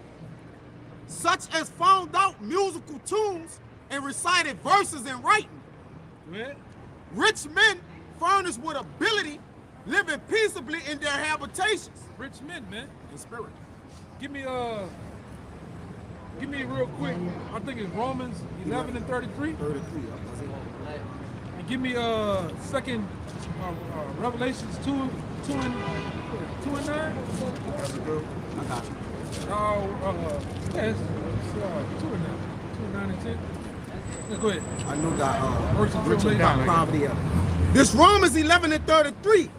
such as found out musical tunes and recited verses in writing. Go ahead. Rich men furnished with ability, living peaceably in their habitations. Rich men, man. In spirit. Give me real quick. I think it's Romans 11 and 33. 33. And give me second Revelations 2 and 9. That's good. I got you. Yeah, it's 2 and 9. 2 and 9 and 10. Yeah, go ahead. I know that Verses of Richard Revelation. got poverty up. This Romans 11 and 33.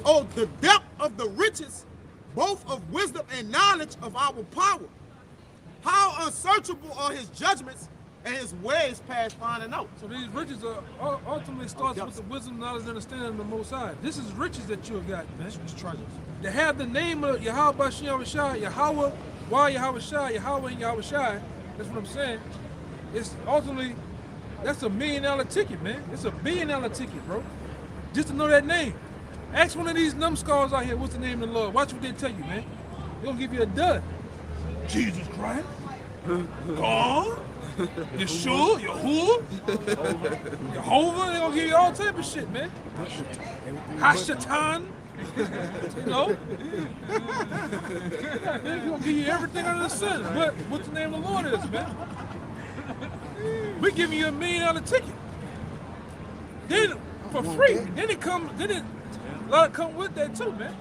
Oh, the depth of the riches, both of wisdom and knowledge of our power. How unsearchable are his judgments and his ways past finding out. So these riches are ultimately starts with the wisdom, knowledge, and understanding of the Most High. This is riches that you have got, man. It's treasures. To have the name of Yahweh Bashem Shai, Yahweh, why Yahweh Shai, Yahweh and Yahweh Shai, that's what I'm saying. It's ultimately, that's $1 million ticket, man. It's $1 billion ticket, bro. Just to know that name. Ask one of these numbskulls out here, what's the name of the Lord? Watch what they tell you, man. They're gonna give you a dud. Jesus Christ. God. Yeshua, Yahuwah, Jehovah, they're gonna give you all type of shit, man. Hashatan. You know? They're gonna give you everything under the sun. But what the name of the Lord is, man. We giving you $1 million ticket. Then for free. Then a lot come with that too, man.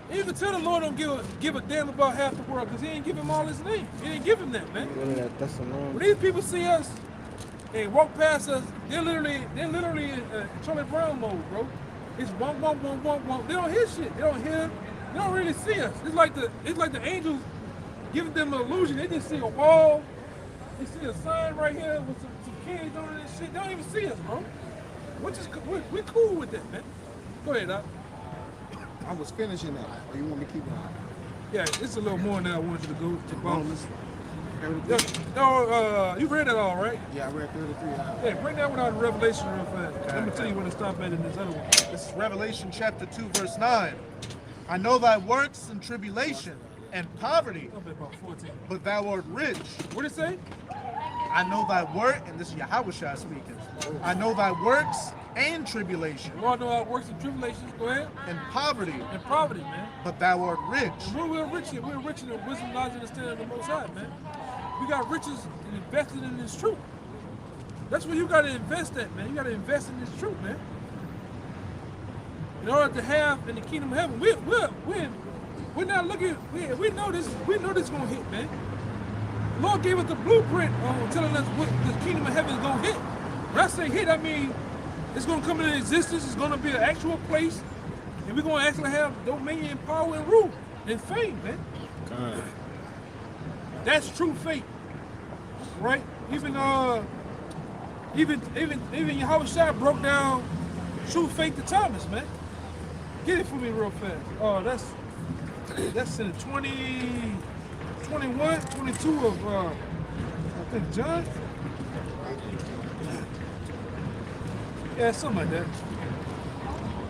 And you can tell the Lord don't give a damn about half the world because he ain't give him all his name. He didn't give him that, man. When these people see us and walk past us, they're literally in Charlie Brown mode, bro. It's one, one, one, one, one. They don't hear shit. They don't hear. They don't really see us. It's like the angels giving them an illusion. They just see a wall. They see a sign right here with some kids on it and shit. They don't even see us, bro. We're cool with that, man. Go ahead, Doc. I was finishing that. Or you want me to keep going? Yeah, it's a little more than I wanted you to go to Romans. No, you read that all, right? Yeah, I read 33. Hey, bring that one out of Revelation real fast. Let me tell you where to stop at in this other one. This is Revelation chapter 2, verse 9. I know thy works and tribulation and poverty, I'll be about 14. but thou art rich. What did it say? I know thy work, and this is Yahushua speaking. I know thy works and tribulation The Lord know our works and tribulations. Go ahead. and poverty, And poverty, man. but thou art rich. And we're rich in. We're rich in the wisdom, knowledge, and understanding of the Most High, man. We got riches and invested in this truth. That's where you got to invest at, man. You got to invest in this truth, man. In order to have in the kingdom of heaven, we're not looking. We know this. We know this is gonna hit, man. The Lord gave us the blueprint on telling us what the kingdom of heaven is gonna hit. When I say hit, I mean it's gonna come into existence. It's gonna be an actual place, and we're gonna actually have dominion, power, and rule and fame, man. God. That's true faith, right? Even Yahushua broke down true faith to Thomas, man. Get it for me real fast. Oh, that's in 20, 21, 22 of I think John. Yeah, something like that.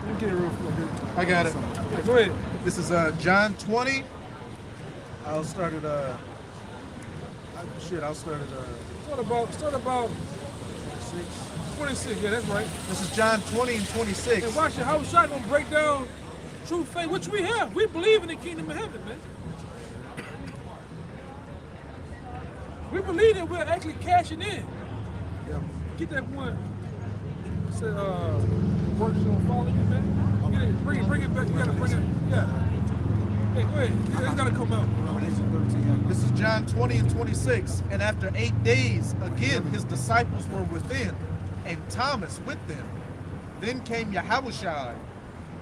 Let me get it real quick. I got it. Yeah, go ahead. This is John 20. I'll start at Start about 26. Yeah, that's right. This is John 20 and 26. And watch it. How was gonna break down true faith, which we have. We believe in the kingdom of heaven, man. We believe that we're actually cashing in. Yeah. Get that one. Said, works don't follow you, man. Get it. Bring it back. You gotta bring it. Yeah. Hey, go ahead. It's gotta come out. This is John 20 and 26. And after 8 days, again, his disciples were within, and Thomas with them. Then came Yahushua,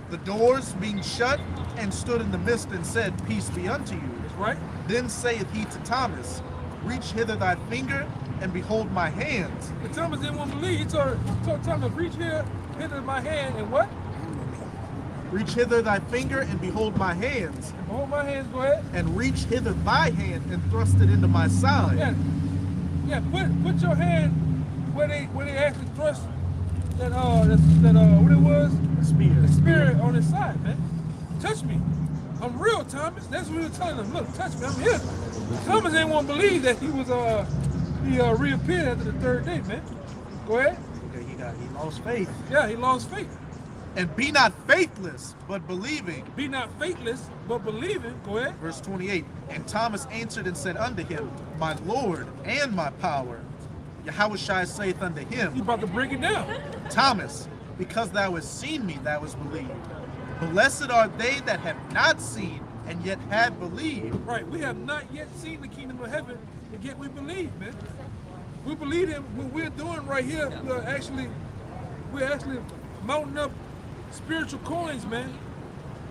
the doors being shut, and stood in the midst and said, Peace be unto you. That's right. Then saith he to Thomas, Reach hither thy finger, and behold my hands. But Thomas didn't want to believe. He told Thomas, reach here, hither my hand, and what? Reach hither thy finger, and behold my hands. And hold my hands, go ahead. And reach hither thy hand, and thrust it into my side. Yeah. Put your hand where they actually thrust that what it was? The spear on his side, man. Touch me. I'm real, Thomas. That's what we were telling him. Look, touch me. I'm here. Thomas didn't want to believe that he reappeared after the third day, man. Go ahead. He lost faith. Yeah, he lost faith. And be not faithless, but believing. Be not faithless, but believing. Go ahead. Verse 28. And Thomas answered and said unto him, My Lord and my power. Yahushua saith unto him, He's about to break it down. Thomas, because thou hast seen me, thou hast believed. Blessed are they that have not seen and yet have believed. Right. We have not yet seen the kingdom of heaven, and yet we believe, man. We believe in what we're doing right here. We're actually mounting up spiritual coins, man.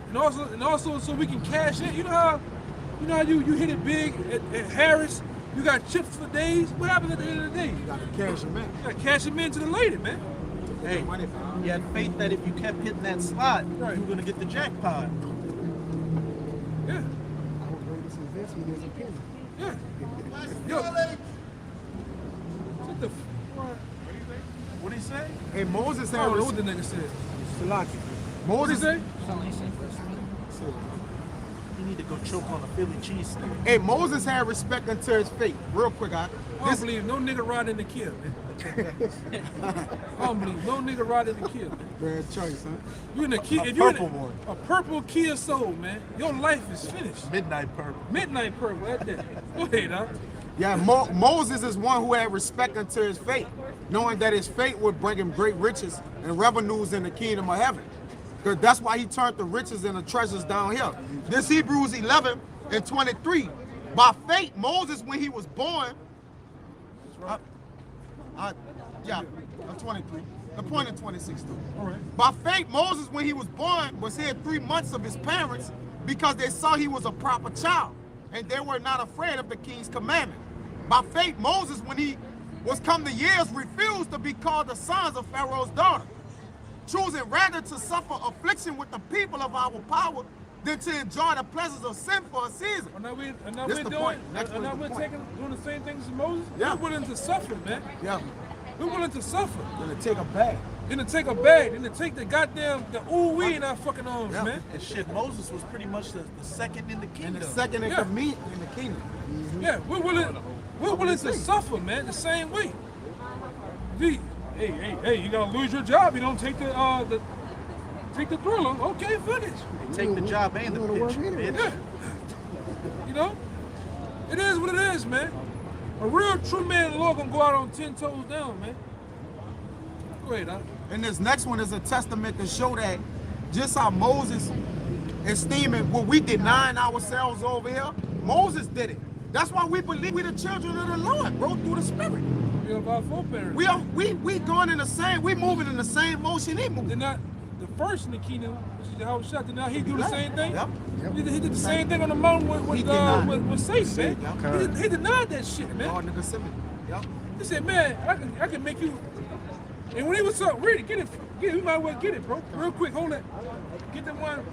And also so we can cash in. You know how you hit it big at Harris. You got chips for days. What happens at the end of the day? You got to cash them in. You got to cash them in to the lady, man. Hey, you had faith that if you kept hitting that slot, Right. you were going to get the jackpot. Yeah. Our greatest investment is a penny. Yeah. Yo. What the What did he say? Hey, Moses I had don't know what the nigga said. What did he Moses. say? You need to go choke on a Philly cheesesteak. Hey, Moses had respect unto his fate. Real quick, I don't believe no nigga riding the kill, man. I don't believe no nigga riding the kill, man. Bad choice, huh? You in a Kia, A if you in purple one. a purple Kia Soul, man. Your life is finished. Midnight purple. Midnight purple, that day. Go ahead, huh? Yeah, Moses is one who had respect unto his fate, knowing that his fate would bring him great riches and revenues in the kingdom of heaven. Because that's why he turned the riches and the treasures down here. This Hebrews 11 and 23. By faith, Moses, when he was born, 23. The point in 26 too. All right. By faith, Moses, when he was born, was hid 3 months of his parents because they saw he was a proper child, and they were not afraid of the king's commandment. By faith, Moses, when he was come to years, refused to be called the sons of Pharaoh's daughter, choosing rather to suffer affliction with the people of our power than to enjoy the pleasures of sin for a season. And now we're This the doing, point. Next and now one's the we're point. doing the same things as Moses. Yeah. We're willing to suffer, man. Yeah, We're willing to suffer. gonna take a bag. Then to take a bag, then to take the goddamn ooh-wee in our fucking arms, Yeah. man. And shit, Moses was pretty much the second in the And kingdom. the second in Yeah. in the kingdom. Yeah, we're willing to suffer, man, the same way. Hey, you gotta lose your job. You don't take the thriller. Okay, finish. Take the job and the Doing the work pitch, anyway. bitch. You know, it is what it is, man. A real true man of the Lord gonna go out on 10 toes down, man. Go ahead, huh? And this next one is a testament to show that just how Moses esteeming what we denying ourselves over here, Moses did it. That's why we believe we the children of the Lord, bro, through the Spirit. We are our foreparents. We going in the same, we moving in the same motion he moving. They're not the first in the kingdom, which is the house shut. Did not he do the same thing? Yep. He did the same thing on the mountain He denied. with Satan, man. He denied that shit, man. Garden of Gethsemane. Yep. He said, man, I can make you. And when he was up, ready, get it. We might as well get it, bro. Real quick, hold that. Get the one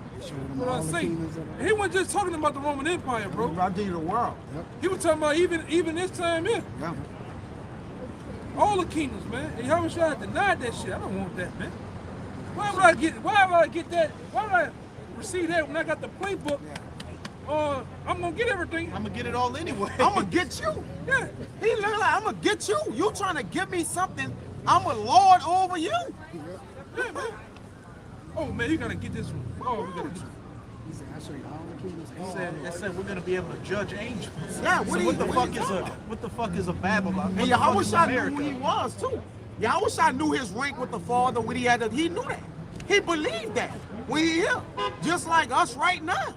with all the Satan. kingdoms of the- He wasn't just talking about the Roman Empire, bro. I'll give you the world. He was talking about even this time here. Yeah. All the kingdoms, man. And Yahushua denied that shit. I don't want that, man. Why would I get that? Why would I receive that when I got the playbook? I'm gonna get everything. I'm gonna get it all anyway. I'm gonna get you. Yeah. He look like I'm gonna get you. You trying to give me something? I'm a lord over you. Yeah, man. Oh man, you gotta get this one. Oh, we gotta get it. He said, I show you all the kingdoms. It said we're gonna be able to judge angels. Yeah, So what the fuck is a Babylon? And What the fuck is Yahushua America? knew who he was too. Yahushua knew his rank with the Father when he knew that. He believed that when he here. Just like us right now.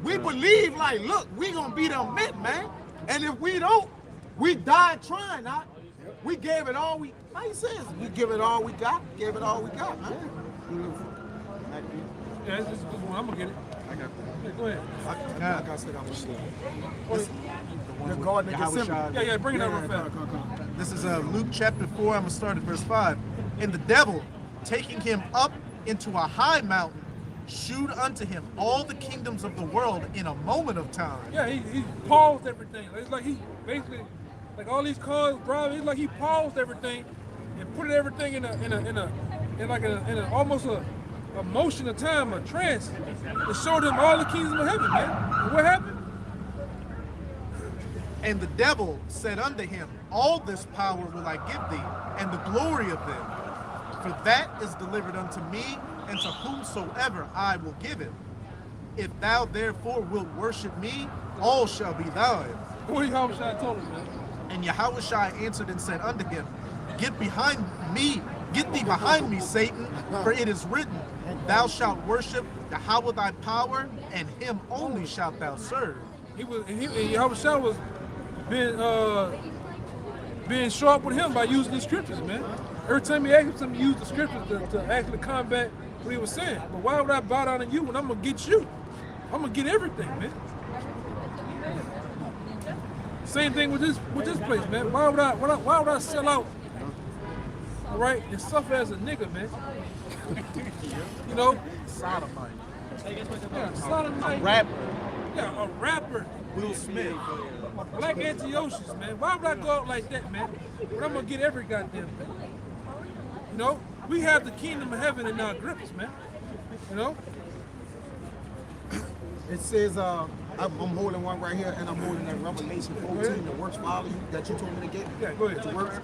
We believe like, look, we gonna be the men, man. And if we don't, we die trying, huh? We gave it all how you say it? We give it all we got, gave it all we got, man. Yeah, this is a good one. I'm gonna get it. I got Yeah, go ahead. that. Like I said, I'm Oh, the Garden of Gethsemane. yeah, bring it up real fast. This is Luke chapter 4. I'm gonna start at verse 5. And the devil, taking him up into a high mountain, shewed unto him all the kingdoms of the world in a moment of time. Yeah, he paused everything. It's like he basically, like all these cars driving. It's like he paused everything and put everything in almost a motion of time, a trance. It showed him all the kingdoms of heaven, man. And what happened? And the devil said unto him, all this power will I give thee, and the glory of them. For that is delivered unto me, and to whomsoever I will give it. If thou therefore wilt worship me, all shall be thine. What Yahushua told him, man. And Yahushua answered and said unto him, Get thee behind me, Satan, for it is written, Thou shalt worship Yahweh thy power, and him only shalt thou serve. And Yahushua was being sharp with him by using the scriptures, man. Every time he asked him something, he used the scriptures to actually combat what he was saying. But why would I bow down to you when I'm gonna get you? I'm gonna get everything, man. Same thing with this place, man. Why would I sell out? All right, and suffer as a nigga, man. You know, Sodomite. yeah, sodomite. Rapper. Yeah, a rapper. Will Smith. Black Antiochus, man. Why would I go out like that, man? When I'm gonna get every goddamn thing. You know, we have the kingdom of heaven in our grips, man. You know? It says, I'm holding one right here, and I'm holding that Revelation 14, the works follow you that you told me to get. Yeah, go ahead. The works.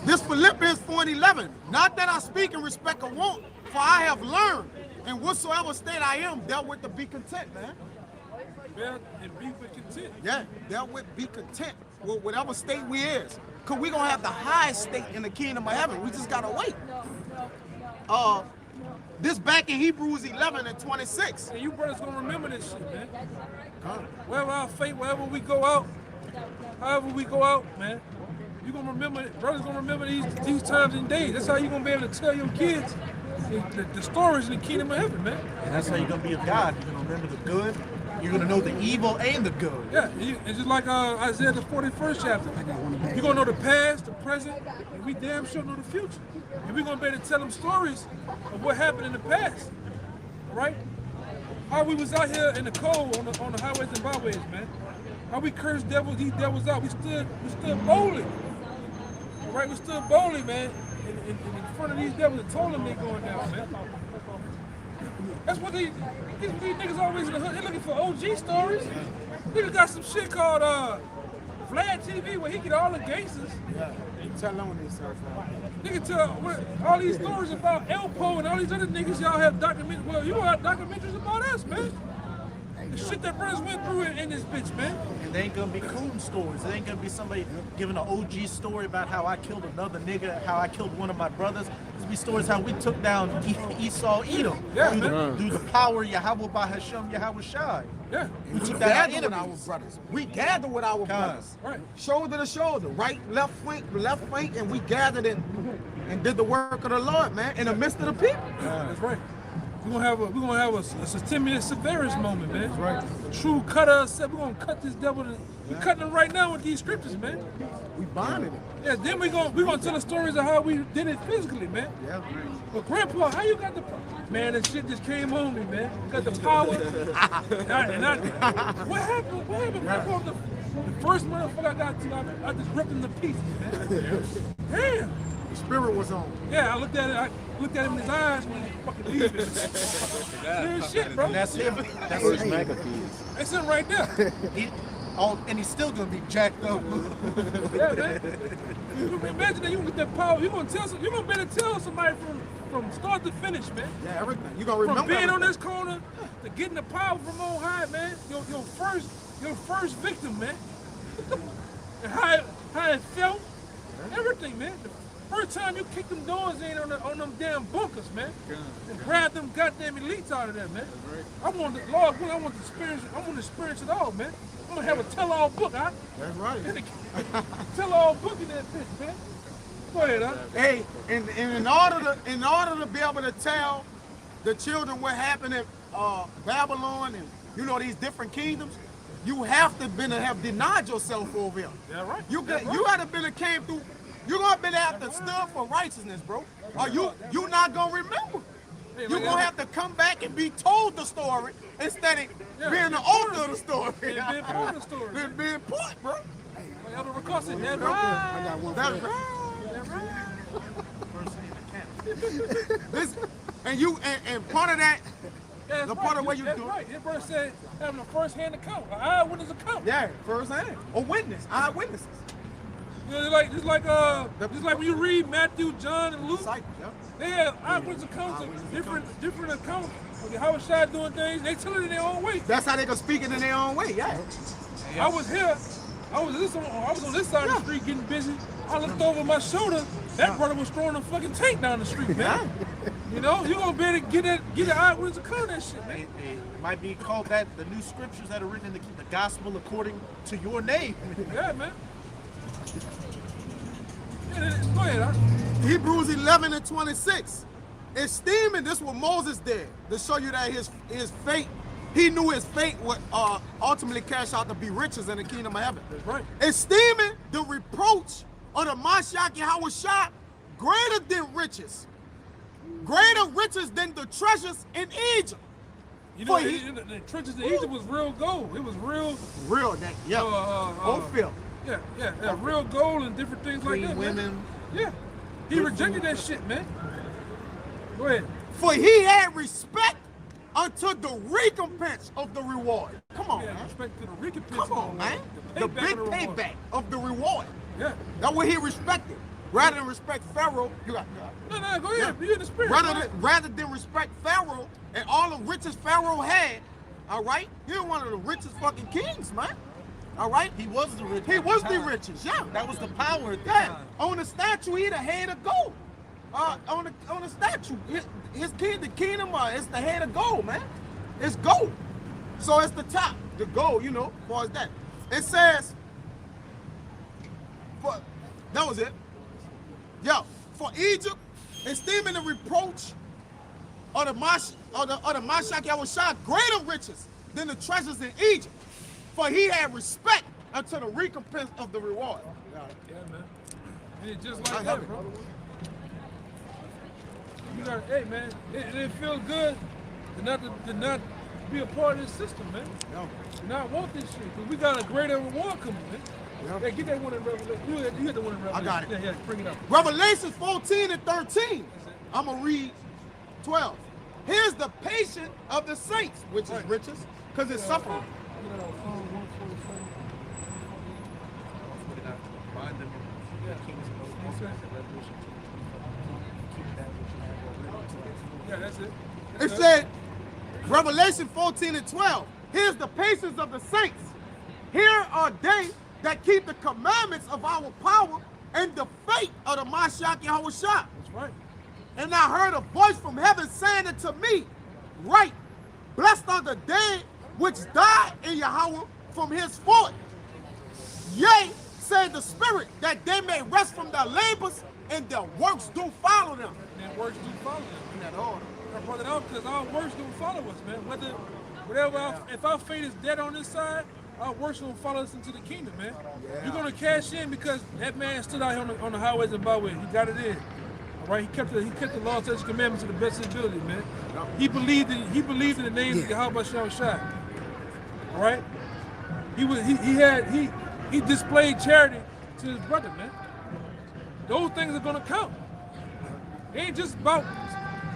This Philippians 4:11. Not that I speak in respect of want, for I have learned, in whatsoever state I am, dealt with to be content, man. Yeah, and be with content. Yeah, dealt with be content with whatever state we is. Because we're going to have the highest state in the kingdom of heaven. We just got to wait. This back in Hebrews 11:26. And you brothers gonna remember this shit, man. Wherever our fate, wherever we go out, however we go out, man, You gonna remember, brothers gonna remember these times and days. That's how you gonna be able to tell your kids the stories in the kingdom of heaven, man. And that's how you're gonna be a God. You're gonna remember the good. You're gonna know the evil and the good. Yeah, it's just like Isaiah the 41st chapter. You're gonna know the past, the present, and we damn sure know the future. And we're gonna be able to tell them stories of what happened in the past, right? How we was out here in the cold on the highways and byways, man. How we cursed these devils out. We stood boldly. All right, we stood boldly, man, in front of these devils and told them they going down, man. That's what these niggas always in the hood. They're looking for OG stories. Niggas got some shit called Vlad TV where he get all the gangsters. Yeah, tell on themselves. Nigga tell all these stories about Elpo and all these other niggas. Y'all have documentaries. Well, you have documentaries about us, man. The shit that brothers went through in this bitch, man. And they ain't gonna be coon stories. It ain't gonna be somebody giving an OG story about how I killed another nigga, how I killed one of my brothers. It's be stories how we took down Esau, Edom. Yeah, through the power of Yahweh by Hashem, Yahweh Shai. Yeah. We took We down our gather with our enemies. brothers. We gather with our brothers. Right. Shoulder to shoulder, right, left flank, and we gathered and did the work of the Lord, man, in the midst of the people. That's right. We're gonna have a Septimius Severus moment, man. That's right. A true cutter said we're gonna cut this devil. We're cutting him right now with these scriptures, man. We bonded it. Yeah, then we're gonna tell the stories of how we did it physically, man. Yeah. But Grandpa, how you got the man? That shit just came on me, man. Got the power. What happened? What happened, Grandpa? The first motherfucker I got to, I just ripped him to pieces, man. Damn. The spirit was on. Yeah, I looked at him in his eyes when he fucking leaving. Real shit, bro. And that's him. That's Hey, his hey. McAfee. That's him right there. And he's still gonna be jacked up. Yeah, man. You can imagine that you get that power. You're gonna be able to tell somebody from start to finish, man. Yeah, everything. You gonna From remember being on everything. this corner to getting the power from on high, man. Your first victim, man. And how it felt. Everything, man. The first time you kicked them doors in on them damn bunkers, man. And grabbed them goddamn elites out of there, man. I want to experience it all, man. I'm gonna have a tell-all book, huh? That's right. Tell-all book in that bitch, man. Go ahead, huh? Hey, and in order to be able to tell the children what happened in Babylon and these different kingdoms, you have to have denied yourself over here. Yeah, right. You had to been came through. You're gonna be have to stand for righteousness, bro. Or you not gonna remember. You're gonna have to come back and be told the story instead of being the author of the story. Being part of the story. Being part, bro. Elder Ricard said, "That's I right. got one. That's for right. This, and part of that, Yeah, the part of what you that's do. right. His brother said having a first-hand account, an eyewitness account. Yeah, first hand. A witness, eyewitnesses. You know, just like when you read Matthew, John, and Luke, Disciples, yeah. they have eyewitness accounts of different accounts of how Shai doing things. They tell it in their own way. That's how they can speak it in their own way, yeah. I was here. I was on this side of the street getting busy. I looked over my shoulder. That brother was throwing a fucking tank down the street, man. You know, you gonna be able to get an eyewitness account of that shit, man. It might be called that the new scriptures that are written in the gospel according to your name. Yeah, man. Yeah, go ahead, huh? Hebrews 11:26. Esteeming, this is what Moses did to show you that his fate, he knew his fate would ultimately cash out to be riches in the kingdom of heaven. That's right. Esteeming the reproach of the Mashiach Yahweh Shai greater than riches. Greater riches than the treasures in Egypt. You know, For the trenches in Egypt was real gold. It was real. Real, that, yeah. Ophir. Yeah, real gold and different things like that. Women. Man. Yeah. He rejected that shit, man. Go ahead. For he had respect unto the recompense of the reward. Come on, Yeah, man. respect to the recompense. Come on, man. The big of the reward. payback of the reward. Yeah. That's what he respected. Rather than respect Pharaoh, you got No, go ahead. Yeah. Be in the spirit. rather than respect Pharaoh and all the riches Pharaoh had, all right? He was one of the richest fucking kings, man. All right? He was the richest. He was the richest, yeah. That was the power at the Yeah. time. On the statue, he the head of gold. On the statue, his the kingdom, it's the head of gold, man. It's gold. So it's the top, the gold, as far as that. It says, That was it. Yeah. For Egypt, esteeming the reproach of the Mashak Yahushua greater riches than the treasures in Egypt. For he had respect unto the recompense of the reward. Yeah, man. And it's just like that, bro. You got, hey, man, it feels good to not be a part of this system, man. Yeah. To not want this shit, because we got a greater reward coming, man. Yeah. Hey, get that one in Revelation. You had the one in Revelation. I got it. Yeah, bring it up. Revelation 14 and 13. I'm going to read 12. Here's the patience of the saints, which is riches, because it's suffering. Find them in the king's Yeah, that's it. It said, Revelation 14 and 12. Here's the patience of the saints. Here are they that keep the commandments of our power and the faith of the Mashiach Yahushua. That's right. And I heard a voice from heaven saying unto me, Right, blessed are the dead which died in Yahweh from henceforth. Yea, said the Spirit, that they may rest from their labors and their works do follow them. And their works do follow them. In that order. I brought it out because our works don't follow us, man. If our fate is dead on this side, our works don't follow us into the kingdom, man. Yeah. You're gonna cash in because that man stood out here on the highways and byways. He got it in. All right, he kept the law, statutes, commandments to the best of his ability, man. He believed in the name of Yahweh Shai. All right, he displayed charity to his brother, man. Those things are gonna count. It ain't just about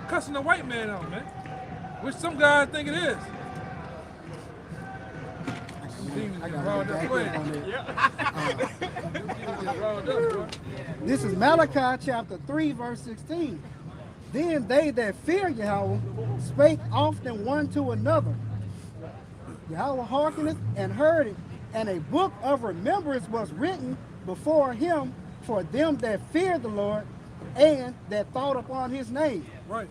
cussing a white man out, man, which some guys think it is. I got to back up on that. This is Malachi chapter 3, verse 16. Then they that fear Yahweh spake often one to another. Yahweh hearkeneth and heard it, and a book of remembrance was written before him for them that fear the Lord and that thought upon his name. Right.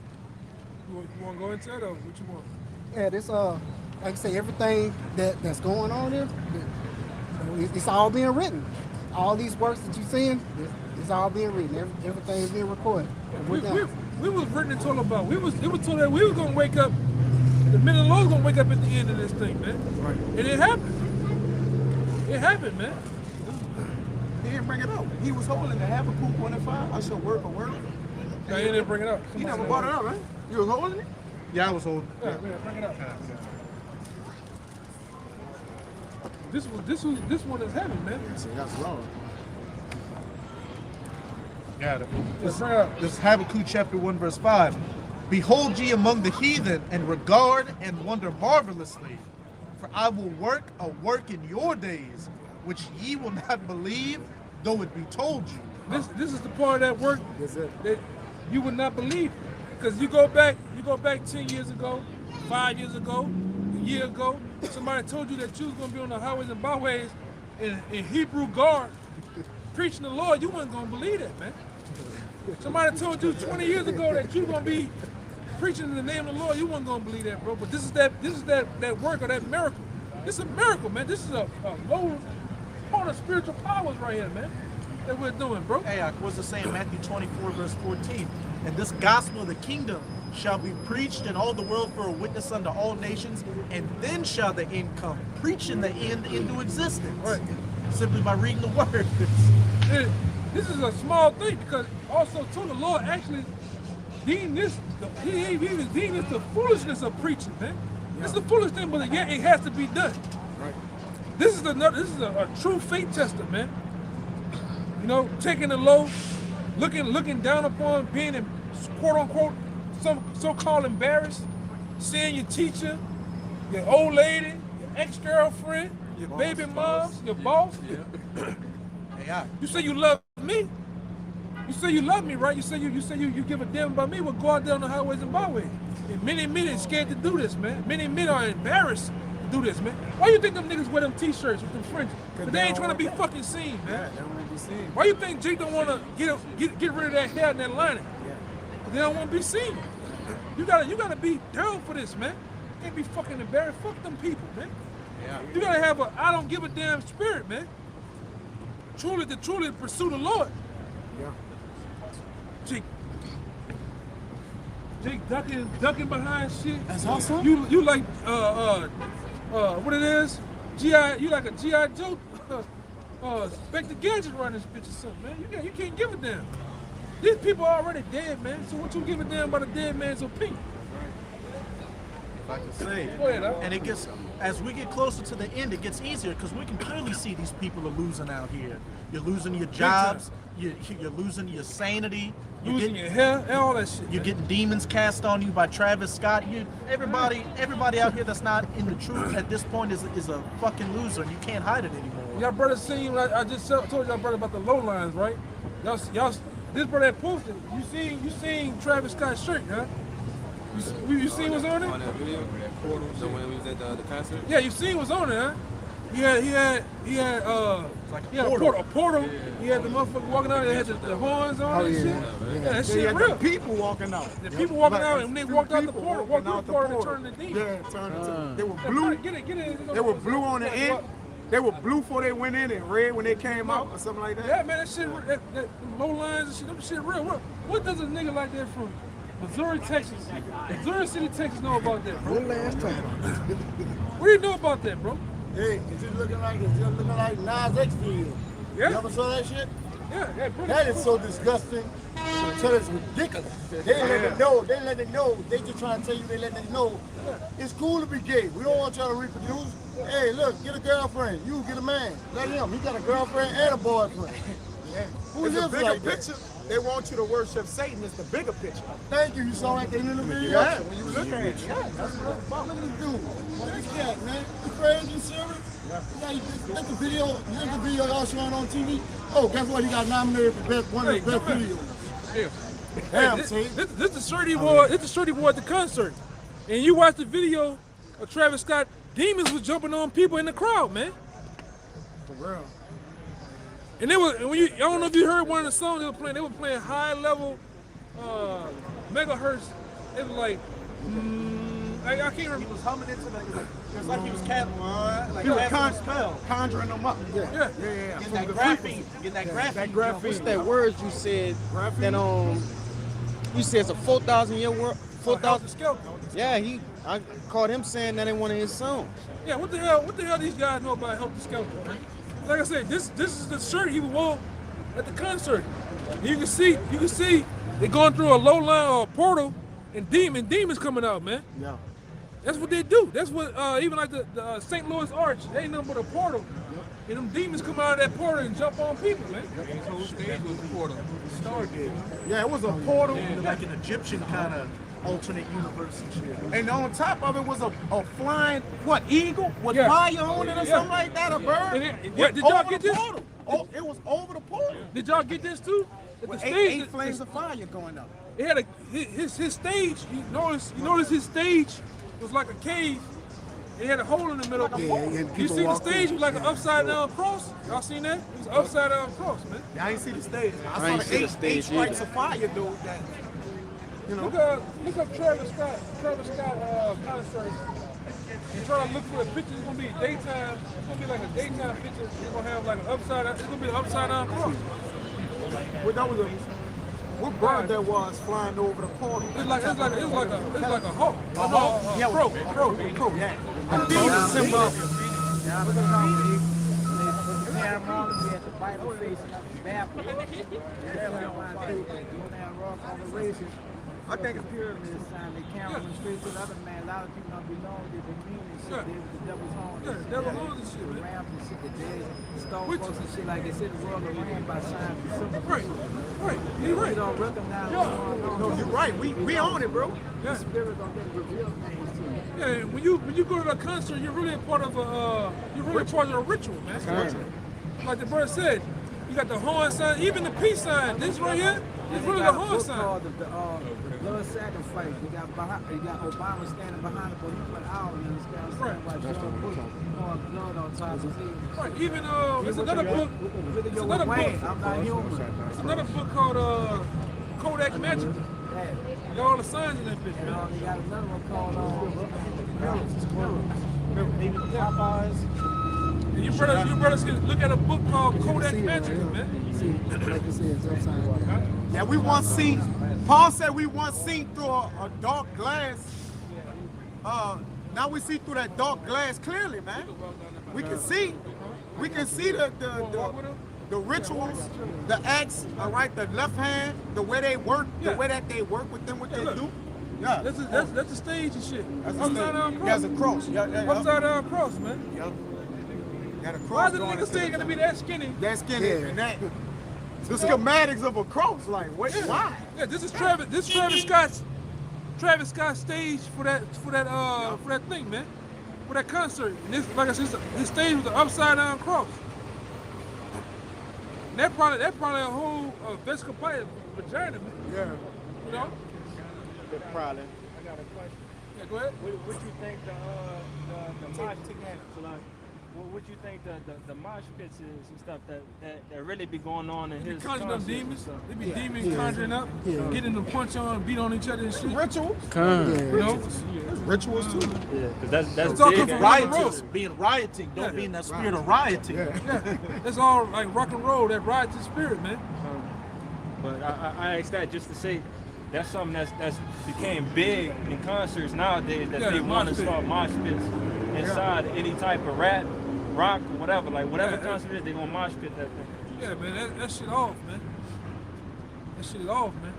You want to go into that or what you want? Yeah, this like I say, everything that's going on here, it's all being written. All these works that you're seeing, it's all being written. Everything's being recorded. We was written and told about. It was told that we was gonna wake up. The minute the Lord was gonna wake up at the end of this thing, man. Right. And it happened. It happened, man. He didn't bring it up. He was holding the Habakkuk 1 and 5. I shall work a word. No, he didn't bring it up. He never brought it up, right? You was holding it? Yeah, I was holding. Yeah, bring it up. This one is heavy, man. See, that's wrong. Yeah, Yes, bring it up. this is Habakkuk chapter 1 verse 5. Behold ye among the heathen, and regard and wonder marvelously. For I will work a work in your days, which ye will not believe, though it be told you. This is the part of that work That's it. that you would not believe. Because you go back 10 years ago, 5 years ago, a year ago, somebody told you that you was gonna be on the highways and byways in Hebrew garb, preaching the Lord, you wasn't gonna believe that, man. Somebody told you 20 years ago that you gonna be preaching in the name of the Lord, you wasn't gonna believe that, bro. But this is that work or that miracle. This is a miracle, man. This is a low part of spiritual powers right here, man, that we're doing, bro. Hey, what's it saying? Matthew 24 verse 14. And this gospel of the kingdom shall be preached in all the world for a witness unto all nations, and then shall the end come, preaching the end into existence. Right. Simply by reading the word. This is a small thing because also too the Lord actually deemed this he deemed this the foolishness of preaching, man. It's the foolish thing, but yet it has to be done. Right. This is a true faith tester, man. You know, taking the low, looking down upon, being in, quote unquote some so-called embarrassed, seeing your teacher, your old lady, your ex-girlfriend, your baby moms, your boss. Hey, You say you love me. You say you love me, right? You say you give a damn about me. Well, go out there on the highways and byways. And many are scared to do this, man. Many are embarrassed to do this, man. Why you think them niggas wear them t-shirts with them fringes? But they ain't trying to be fucking seen, man. Yeah, they don't want to be seen. Why you think Jake don't want to get rid of that hair and that lining? They don't want to be seen. You gotta be down for this, man. You can't be fucking embarrassed. Fuck them people, man. Yeah. You gotta have a I don't give a damn spirit, man. Truly pursue the Lord. Jake ducking behind shit. That's awesome. You like what it is? GI. You like a GI Joe? Spectre Gadget running this bitch or something, man. You can't give a damn. These people are already dead, man. So what you give a damn about a dead man's opinion? If I can say, Go ahead, huh? and it gets, as we get closer to the end, it gets easier because we can clearly see these people are losing out here. You're losing your jobs. You're losing your sanity. You're Losing getting, your hair and all that shit. you're man. getting demons cast on you by Travis Scott. Everybody out here that's not in the truth at this point is a fucking loser, and you can't hide it anymore. Y'all brother seen, I just told y'all brother about the low lines, right? Y'all, this brother that posted, you seen Travis Scott's shirt, huh? You seen what's on it? On that video, so when we was at the concert. Yeah, you seen what's on it, huh? He had a portal. He had the motherfucker walking out. They had the horns on and shit. Yeah, that They shit had real. the people walking out. The people walking Like, out, and when they walked out the people portal, walking walked through out the portal, and turned to demons. Yeah, turned into. They were Yeah, blue. Get it. They were blue on the end. They were blue before they went in and red when they came out or something like that. Yeah, man, that shit, that low lines and shit, them shit real. What does a nigga like that from Missouri, Texas, Missouri City, Texas know about that, bro? One last time. What do you know about that, bro? Hey, it's just looking like Nas X video. Yeah. You ever saw that shit? Yeah, bro. That is so disgusting until it's ridiculous. They let it know. They let it know. They just trying to tell you. They let it know. It's cool to be gay. We don't want y'all to reproduce. Hey, look, get a girlfriend. You get a man. Let him. He got a girlfriend and a boyfriend. Who It's a lives bigger like picture. that? They want you to worship Satan. It's the bigger picture. Thank you. You saw that thing in the video. Yeah, when you look at it. Yeah, that's what it's about. Look at this dude. What is that, man? You crazy? You serious? Yeah, that's the video. Here's the video y'all showing on TV. Oh, guess what? He got nominated for one of the best videos. Yeah. Damn, Hey, see? this the shirty boy. This the shirty boy at the concert, and you watch the video of Travis Scott. Demons was jumping on people in the crowd, man. For real. And they were I don't know if you heard one of the songs they were playing. They were playing high level megahertz. It was like I can't He remember. was humming into the. It was like he was casting He was a spell. conjuring them up. Yeah. Getting that graphene. Getting that graphene. That graphene. What's that word you said? That you said it's a 4,000 year word. 4,000. Skeleton. Yeah, I caught him saying that in one of his songs. Yeah, what the hell these guys know about Help the Skeleton, man? Like I said, this is the shirt he wore at the concert. You can see they going through a low line or a portal and demons coming out, man. Yeah. That's what they do. That's what even like the St. Louis Arch, they ain't nothing but a portal. And them demons come out of that portal and jump on people, man. His whole stage was the portal. Yeah, it was a portal. Like an Egyptian kind of alternate universe and shit. And on top of it was a flying, eagle with Yeah. fire on it or something like that, a bird? And did y'all Over get the this? portal. Oh, it was over the portal. Did y'all get this too? At the With stage, eight flames of fire going up. it had his stage. You notice his stage was like a cave. It had a hole in the middle. Yeah, and You people see the walk stage in. was like an upside down cross. Y'all seen that? It was an upside down cross, man. I ain't see the stage. I ain't saw see the the eight stage strikes either. of fire, dude. That, you know. Look up Travis Scott concert and try to look for a picture. It's gonna be daytime. It's gonna be like a daytime picture. It's gonna have like an upside down. It's gonna be an upside down cross. What that was what bird that was flying over the portal? It's like a hawk. A hawk? Yeah, crow. Yeah. And then the symbol. I think it's pure. Yeah, devil's horns and shit, man. Right. You're right. No, you're right. We own it, bro. Yeah. Yeah, when you go to a concert, you're really a part of a ritual, man. Like the bird said, you got the horn sign, even the peace sign. This right here is really the horn sign. Blood sacrifice. You got Obama standing behind it, but he put out and he's got standing by George Bush pouring blood on top of his head. Right. Even it's another book. Look at It's your another Wayne. book. I'm not human. It's another book called Kodak Magic. Yeah. Got all the signs in that bitch, And man. they got another one called Maybe Popeyes. And you brothers can look at a book called Kodak See it right Magic, here. man. See, like you said, it's upside down. Yeah, we once seen, Paul said we once seen through a dark glass. Now we see through that dark glass clearly, man. We can see the rituals, the acts, all right, the left hand, the way they work, the way that they work with them, what they do. Yeah. That's the stage and shit. That's Upside down cross. There's a cross. Yeah. Upside down cross, man. Yep. Got a cross. Why is the going nigga into still the- gonna be that skinny? That skinny and that. The schematics of a cross, like, wait, why? Yeah, this is Travis Scott's stage for that thing, man. For that concert. And this, like I said, his stage was an upside down cross. And that probably a whole vesica pipe vagina, man. Yeah. You know? Probably. I got a question. Yeah, go ahead. What you think the mosh what you think the mosh pits is and stuff that really be going on in his Conjuring up concerts and demons. stuff? They be demons conjuring up, getting them punch on, beat on each other and shit. Rituals. You know? Rituals too. Yeah, because that's It's all big. come from ain't it? rock and roll. Riotous, being rioting, don't be in that spirit of rioting. That's all like rock and roll, that riotous spirit, man. But I asked that just to say that's something that's became big in concerts nowadays that Yeah, they the want to mosh pit. start mosh pits inside any type of rap, rock, whatever. Like whatever Yeah. concert is, they gonna mosh pit that thing. Yeah, man, that shit off, man. That shit is off, man.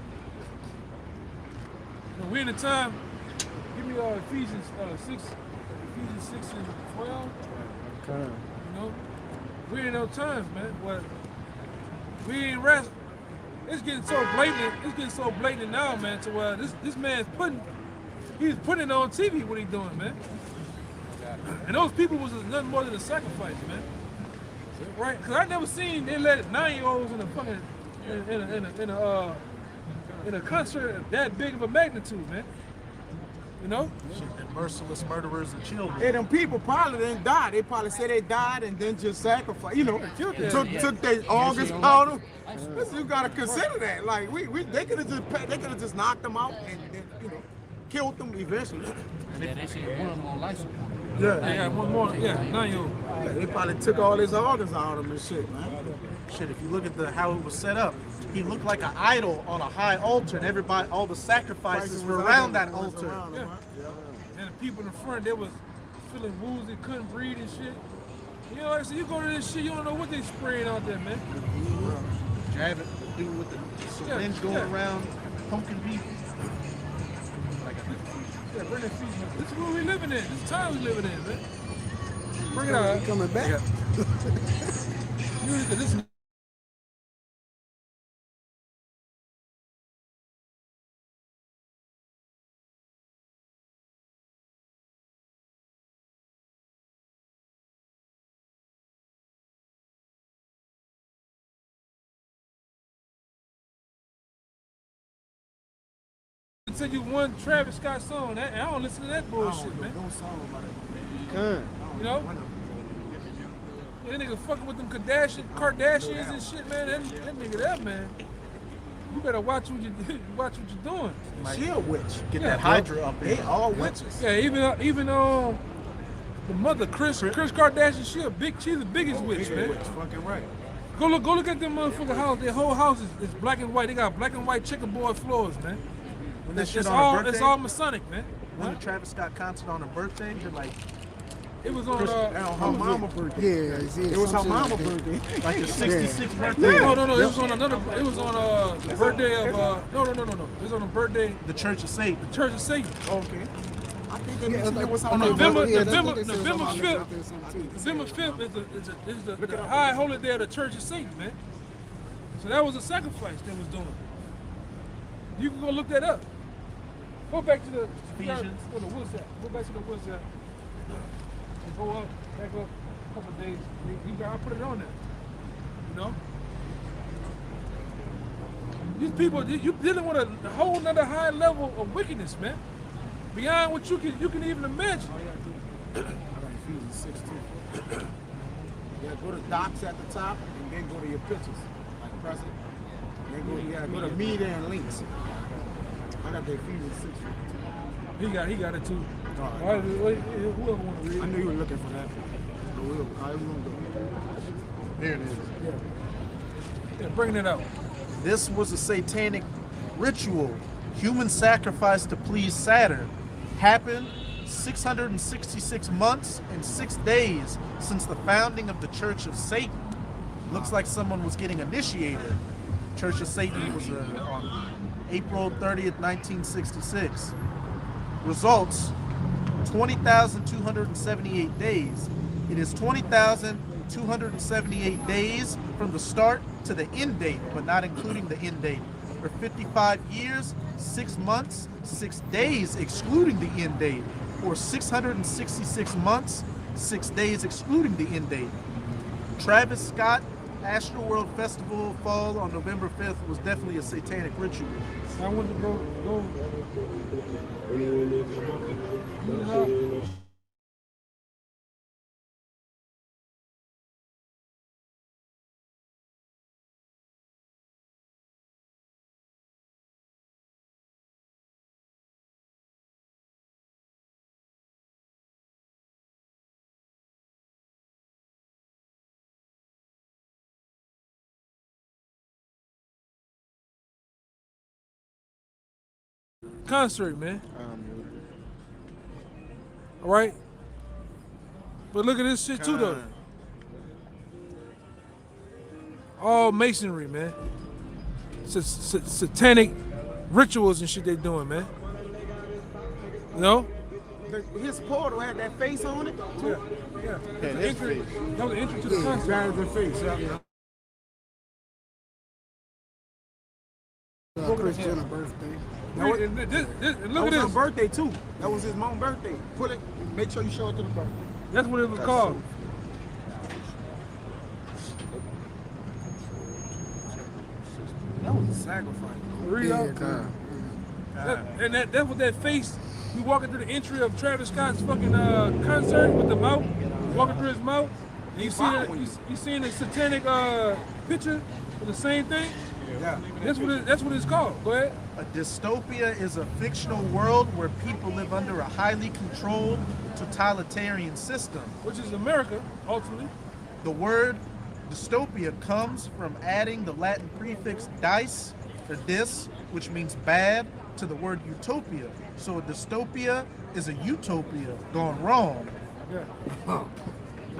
You know, we're in the time. Give me Ephesians 6 and 12. You know, we're in those times, man. Where we ain't rest. It's getting so blatant. It's getting so blatant now, man. To where this man's he's putting it on TV. What he doing, man? And those people was nothing more than a sacrifice, man. Right? Because I never seen they let 9-year-olds in a fucking in a concert that big of a magnitude, man. You know? And merciless murderers of children. Hey, them people probably didn't die. They probably say they died and then just sacrificed. You know, took their organs out of them. You gotta consider that. Like they could have just knocked them out and killed them eventually. Yeah, they said one more life support. Yeah. They got one more, 9-year-old. Yeah, they probably took all his organs out of him and shit, man. Shit, if you look at how it was set up, he looked like an idol on a high altar, and everybody, all the sacrifices were around that altar. Yeah. And the people in the front, they was feeling woozy, couldn't breathe and shit. You know, like I said, you go to this shit, you don't know what they spraying out there, man. Jabbing the dude with the syringe going around, pumpkin people. Yeah, bring that feet, man. This is where we living in. This is the time we living in, man. Bring it out. Coming back. You need to listen. Until you one Travis Scott song, I don't listen to that bullshit, man. No song about it. You know? Yeah, that nigga fucking with them Kardashians and shit, man. That nigga that, man. You better watch what you're doing. She a witch. Get Yeah, that Hydra up They there. all witches. Yeah, even the mother Kris Kardashian, she's the biggest witch, man. Witch, fucking right. Go look at them motherfucking house. Their whole house is black and white. They got black and white checkerboard floors, man. When that shit It's on her all birthday, Masonic, man. when the Travis Scott concert on her birthday, you're like, It was on Her mama birthday. Yeah, It was her mama birthday. like your 66th birthday. No. It was on another. It was on the birthday of no. It was on the birthday The Church of Satan. Church of Satan. Okay. I think they mentioned it was her On mama November birthday. November 5th is the high holy day of the Church of Satan, man. So that was a sacrifice they was doing. You can go look that up. Go back to the Ephesians. Go back to the woods. And go up, back up a couple of days. You gotta put it on there. You know? These people, you dealing with a whole nother high level of wickedness, man. Beyond what you can even imagine. I got Ephesians 6 too. Yeah, go to docs at the top and then go to your pictures, like president. Then go to media and links. I got the Ephesians 6. He got it too. All Whoever want to read I it. knew you were looking for that. All right, we're gonna go. There it is. Yeah, bringing it out. This was a satanic ritual, human sacrifice to please Saturn, happened 666 months and 6 days since the founding of the Church of Satan. Looks like someone was getting initiated. Church of Satan was on April 30th, 1966. Results, 20,278 days. It is 20,278 days from the start to the end date, but not including the end date. For 55 years, 6 months, 6 days excluding the end date, or 666 months, 6 days excluding the end date. Travis Scott Astroworld Festival Fall on November 5th was definitely a satanic ritual. I want to go. Concert, man. All right, but look at this shit too, though. All masonry, man. Satanic rituals and shit they doing, man. You know? His portal had that face on it. Yeah. That was the entry to the concert. Jonathan face. Yeah. Christian's birthday. Look at That was this. his birthday too. That was his mom's birthday. Put it. Make sure you show it to the birthday. That's what it was called. That was a sacrifice. Read out. That's what that face. You walking through the entry of Travis Scott's fucking concert with the mouth, walking through his mouth, and you seeing a satanic picture of the same thing. Yeah. That's what it's called. Go ahead. A dystopia is a fictional world where people live under a highly controlled totalitarian system. Which is America, ultimately. The word dystopia comes from adding the Latin prefix dice or dis, which means bad, to the word utopia. So a dystopia is a utopia gone wrong. Yeah.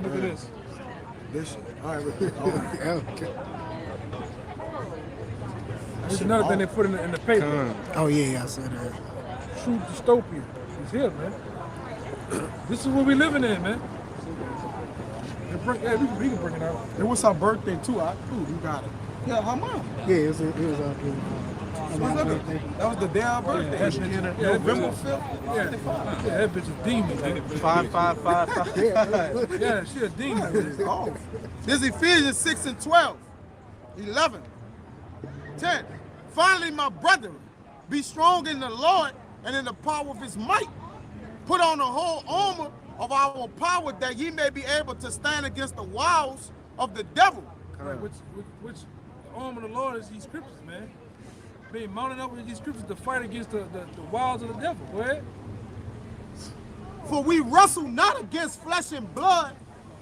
Look at this. This shit. All right, Okay. This is another thing they put in the paper. Oh yeah, I said that. True dystopia. It's here, man. This is what we living in, man. We can bring it out. It was her birthday too. You got it. Yeah, her mom. Yeah, it was my birthday. That was the day of her birthday. November 5th. Yeah, that bitch is demon, man. 5555. Yeah, she a demon. Oh. This is Ephesians 6 and 12. 11. 10. Finally, my brethren, be strong in the Lord and in the power of his might. Put on the whole armor of our power that ye may be able to stand against the wiles of the devil. Right, which the arm of the Lord is these scriptures, man. Being mounted up with these scriptures to fight against the wiles of the devil. Go ahead. For we wrestle not against flesh and blood,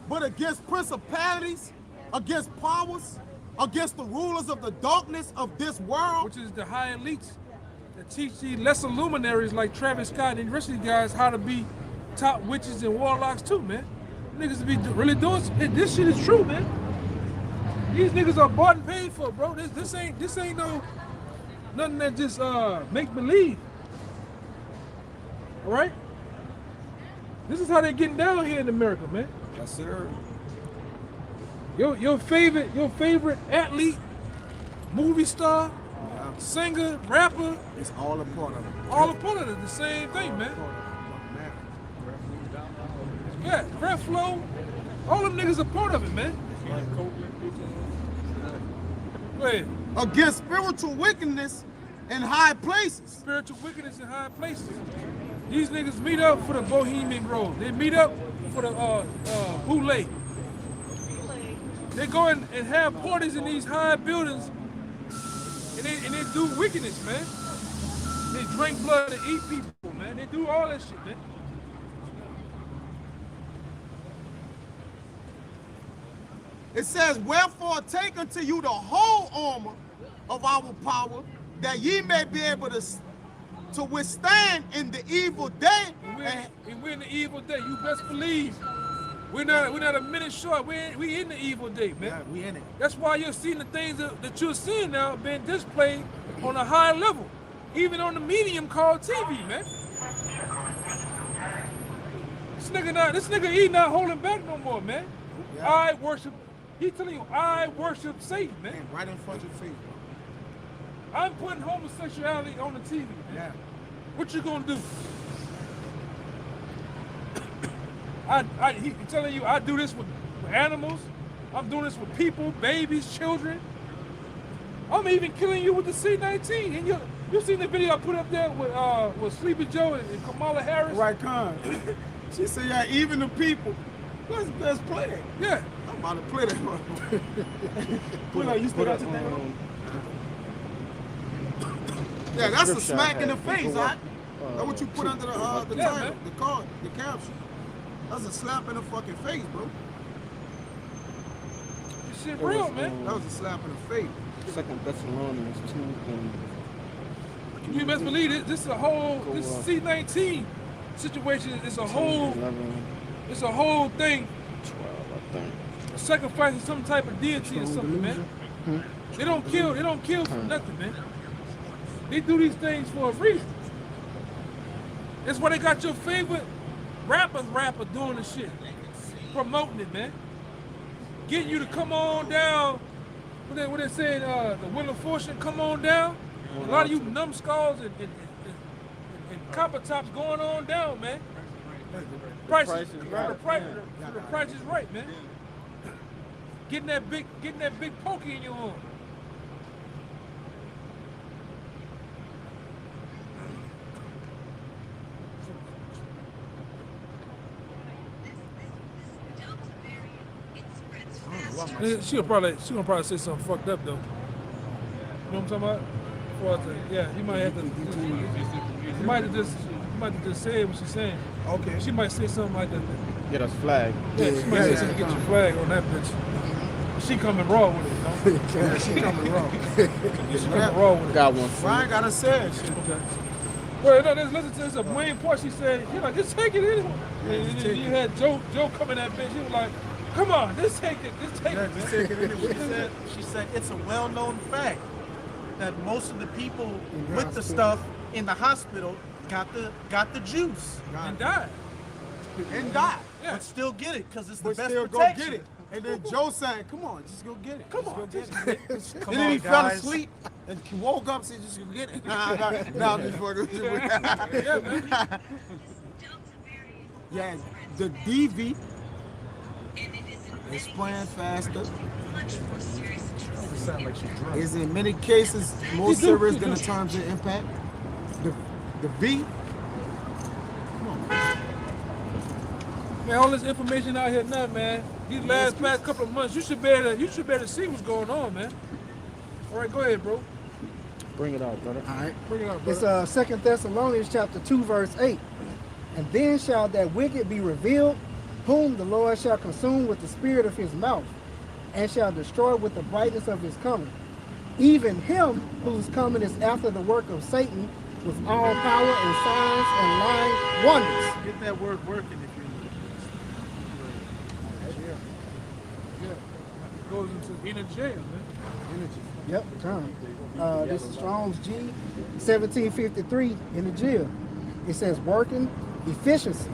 but against principalities, against powers, against the rulers of the darkness of this world. Which is the high elites that teach these lesser luminaries like Travis Scott and the rest of these guys how to be top witches and warlocks too, man. Niggas be really doing this shit is true, man. These niggas are bought and paid for, bro. This ain't no nothing that just make believe. All right? This is how they're getting down here in America, man. Yes, sir. Your favorite athlete, movie star, singer, rapper, It's all a part of it. all a part of it. The same thing, man. Yeah, Ref Flow, all them niggas are part of it, man. Go ahead. Against spiritual wickedness in high places. Spiritual wickedness in high places. These niggas meet up for the Bohemian Grove. They meet up for the boule. They go in and have parties in these high buildings, and they do wickedness, man. They drink blood and eat people, man. They do all that shit, man. It says, wherefore take unto you the whole armor of our power, that ye may be able to withstand in the evil day. And we're in the evil day. You best believe. We're not a minute short. We in the evil day, man. Yeah, we in it. That's why you're seeing the things that you're seeing now being displayed on a high level, even on the medium called TV, man. This nigga he not holding back no more, man. Yeah. He telling you, I worship Satan, man. And right in front of your face. I'm putting homosexuality on the TV, man. Yeah. What you gonna do? He telling you I do this with animals. I'm doing this with people, babies, children. I'm even killing you with the C-19. And you seen the video I put up there with Sleepy Joe and Kamala Harris? Right, Con. She said, yeah, even the people. Let's play it. Yeah. I'm about to play that one. You still got your thing on? Yeah, that's a smack in the face, huh? That's what you put under the title, man. the card, the caption. That's a slap in the fucking face, bro. This shit real, man. That was a slap in the face. 2 Thessalonians 2. You best believe it. This C-19 situation is a whole. It's a whole thing. 12, I think. Sacrificing some type of deity or something, man. They don't kill for nothing, man. They do these things for a reason. That's why they got your favorite rapper doing the shit. Promoting it, man. Getting you to come on down. What they saying, the Wheel of Fortune, come on down. A lot of you numbskulls and copper tops going on down, man. The price is right, man. Getting that big pokey in your arm. She'll probably say something fucked up though. You know what I'm talking about? Yeah, you might have to. You might have just say what she's saying. Okay. She might say something like that. Get us flagged. Yeah, she might say something to get your flag on that bitch. She coming raw with it, you know? Yeah, she coming raw. She coming raw with it. Got one. Brian gotta say it. Okay. Well, no, listen to this. A main part, she said, you know, just take it anyway. And then you had Joe coming that bitch. He was like, come on, just take it. Just take it, man. Just take it anyway. She said it's a well-known fact that most of the people with the stuff in the hospital got the juice And died. And die. Yeah. but still get it because it's the But best still go protection. get it. And then Joe saying, come on, just go get it. Come on, just just go get it. Come And then he on, fell guys. asleep and he woke up and said, just go get it. Nah, I'm just fucking with you. Yeah, man. Yeah, the DV is playing faster. Is in many cases more serious than the terms of impact. The V. Man, all this information out here now, man. These past couple of months, you should be able to see what's going on, man. All right, go ahead, bro. Bring it out, brother. All right. Bring it out, It's brother. 2 Thessalonians chapter 2, verse 8. And then shall that wicked be revealed, whom the Lord shall consume with the spirit of his mouth, and shall destroy with the brightness of his coming. Even him whose coming is after the work of Satan, with all power and signs and lying wonders. Get that word working if you It goes into jail, man. Yep, Tom. This is Strong's G, 1753 in the jail. It says working efficiency.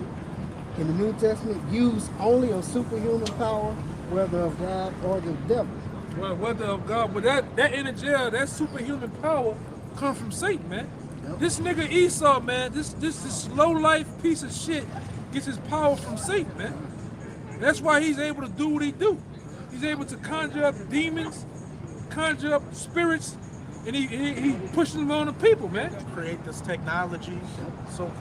In the New Testament, use only of superhuman power, whether of God or the devil. Well, whether of God, but that in the jail, that superhuman power come from Satan, man. Yep. This nigga Esau, man, this low life piece of shit gets his power from Satan, man. That's why he's able to do what he do. He's able to conjure up demons, conjure up spirits, and he pushes them on the people, man. create this technology. So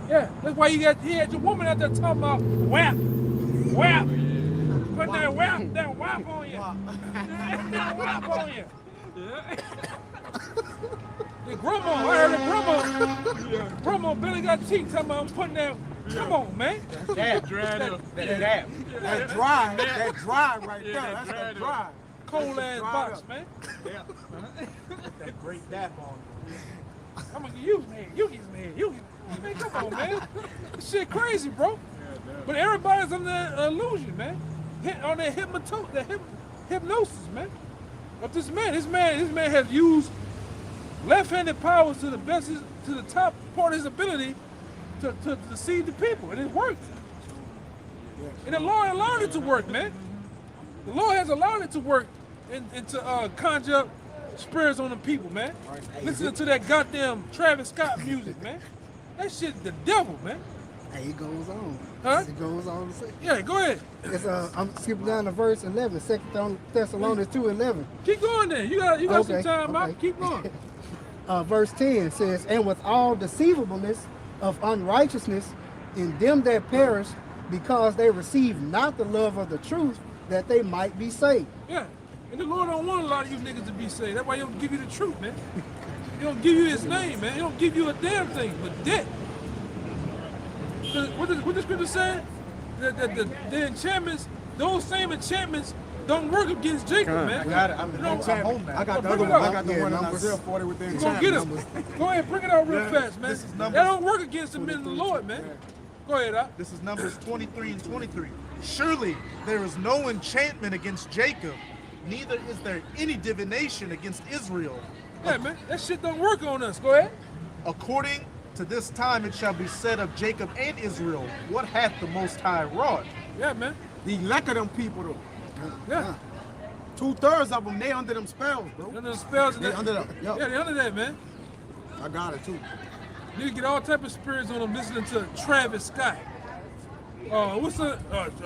Yeah, that's why he had your woman out there talking about whap, put that whap on you, that whap on you. Your grandma, I heard her grandma Billy got teeth talking about I'm putting that Come on, man. That dry right there. That's that dry. Cold ass box, man. That great dap on. I'm gonna give you some head. You get some head. You get. Man, come on, man. This shit crazy, bro. But everybody's under that illusion, man. On that hypnosis, man. Of this man. This man has used left-handed powers to the top part of his ability to deceive the people, and it worked. And the Lord allowed it to work, man. The Lord has allowed it to work and to conjure up spirits on the people, man. Listening to that goddamn Travis Scott music, man. That shit, the devil, man. Hey, it goes on. Huh? It goes on to say. Yeah, go ahead. It's, I'm skipping down to verse 11, 2 Thessalonians 2:11. Keep going there. You got Okay, some time, okay. Mike. Keep going. Verse 10 says, and with all deceivableness of unrighteousness in them that perish, because they receive not the love of the truth, that they might be saved. Yeah. And the Lord don't want a lot of you niggas to be saved. That's why he don't give you the truth, man. He don't give you his name, man. He don't give you a damn thing but debt. What the scripture said? The enchantments, those same enchantments don't work against Jacob, man. I got it. I got the other one. I got the one in Isaiah 40 with the Go get him. Go ahead, bring it out real fast, man. This is That Numbers. don't work against the men of the Lord, man. Go ahead, Doc. This is Numbers 23 and 23. Surely there is no enchantment against Jacob, neither is there any divination against Israel. Yeah, man. That shit don't work on us. Go ahead. According to this time it shall be said of Jacob and Israel, what hath the Most High wrought? Yeah, man. The lack of them people, though. Yeah. 2/3 of them, they under them spells, bro. Under the spells and They that. under them. Yep. Yeah, they under that, man. I got it too. You get all type of spirits on them listening to Travis Scott. What's the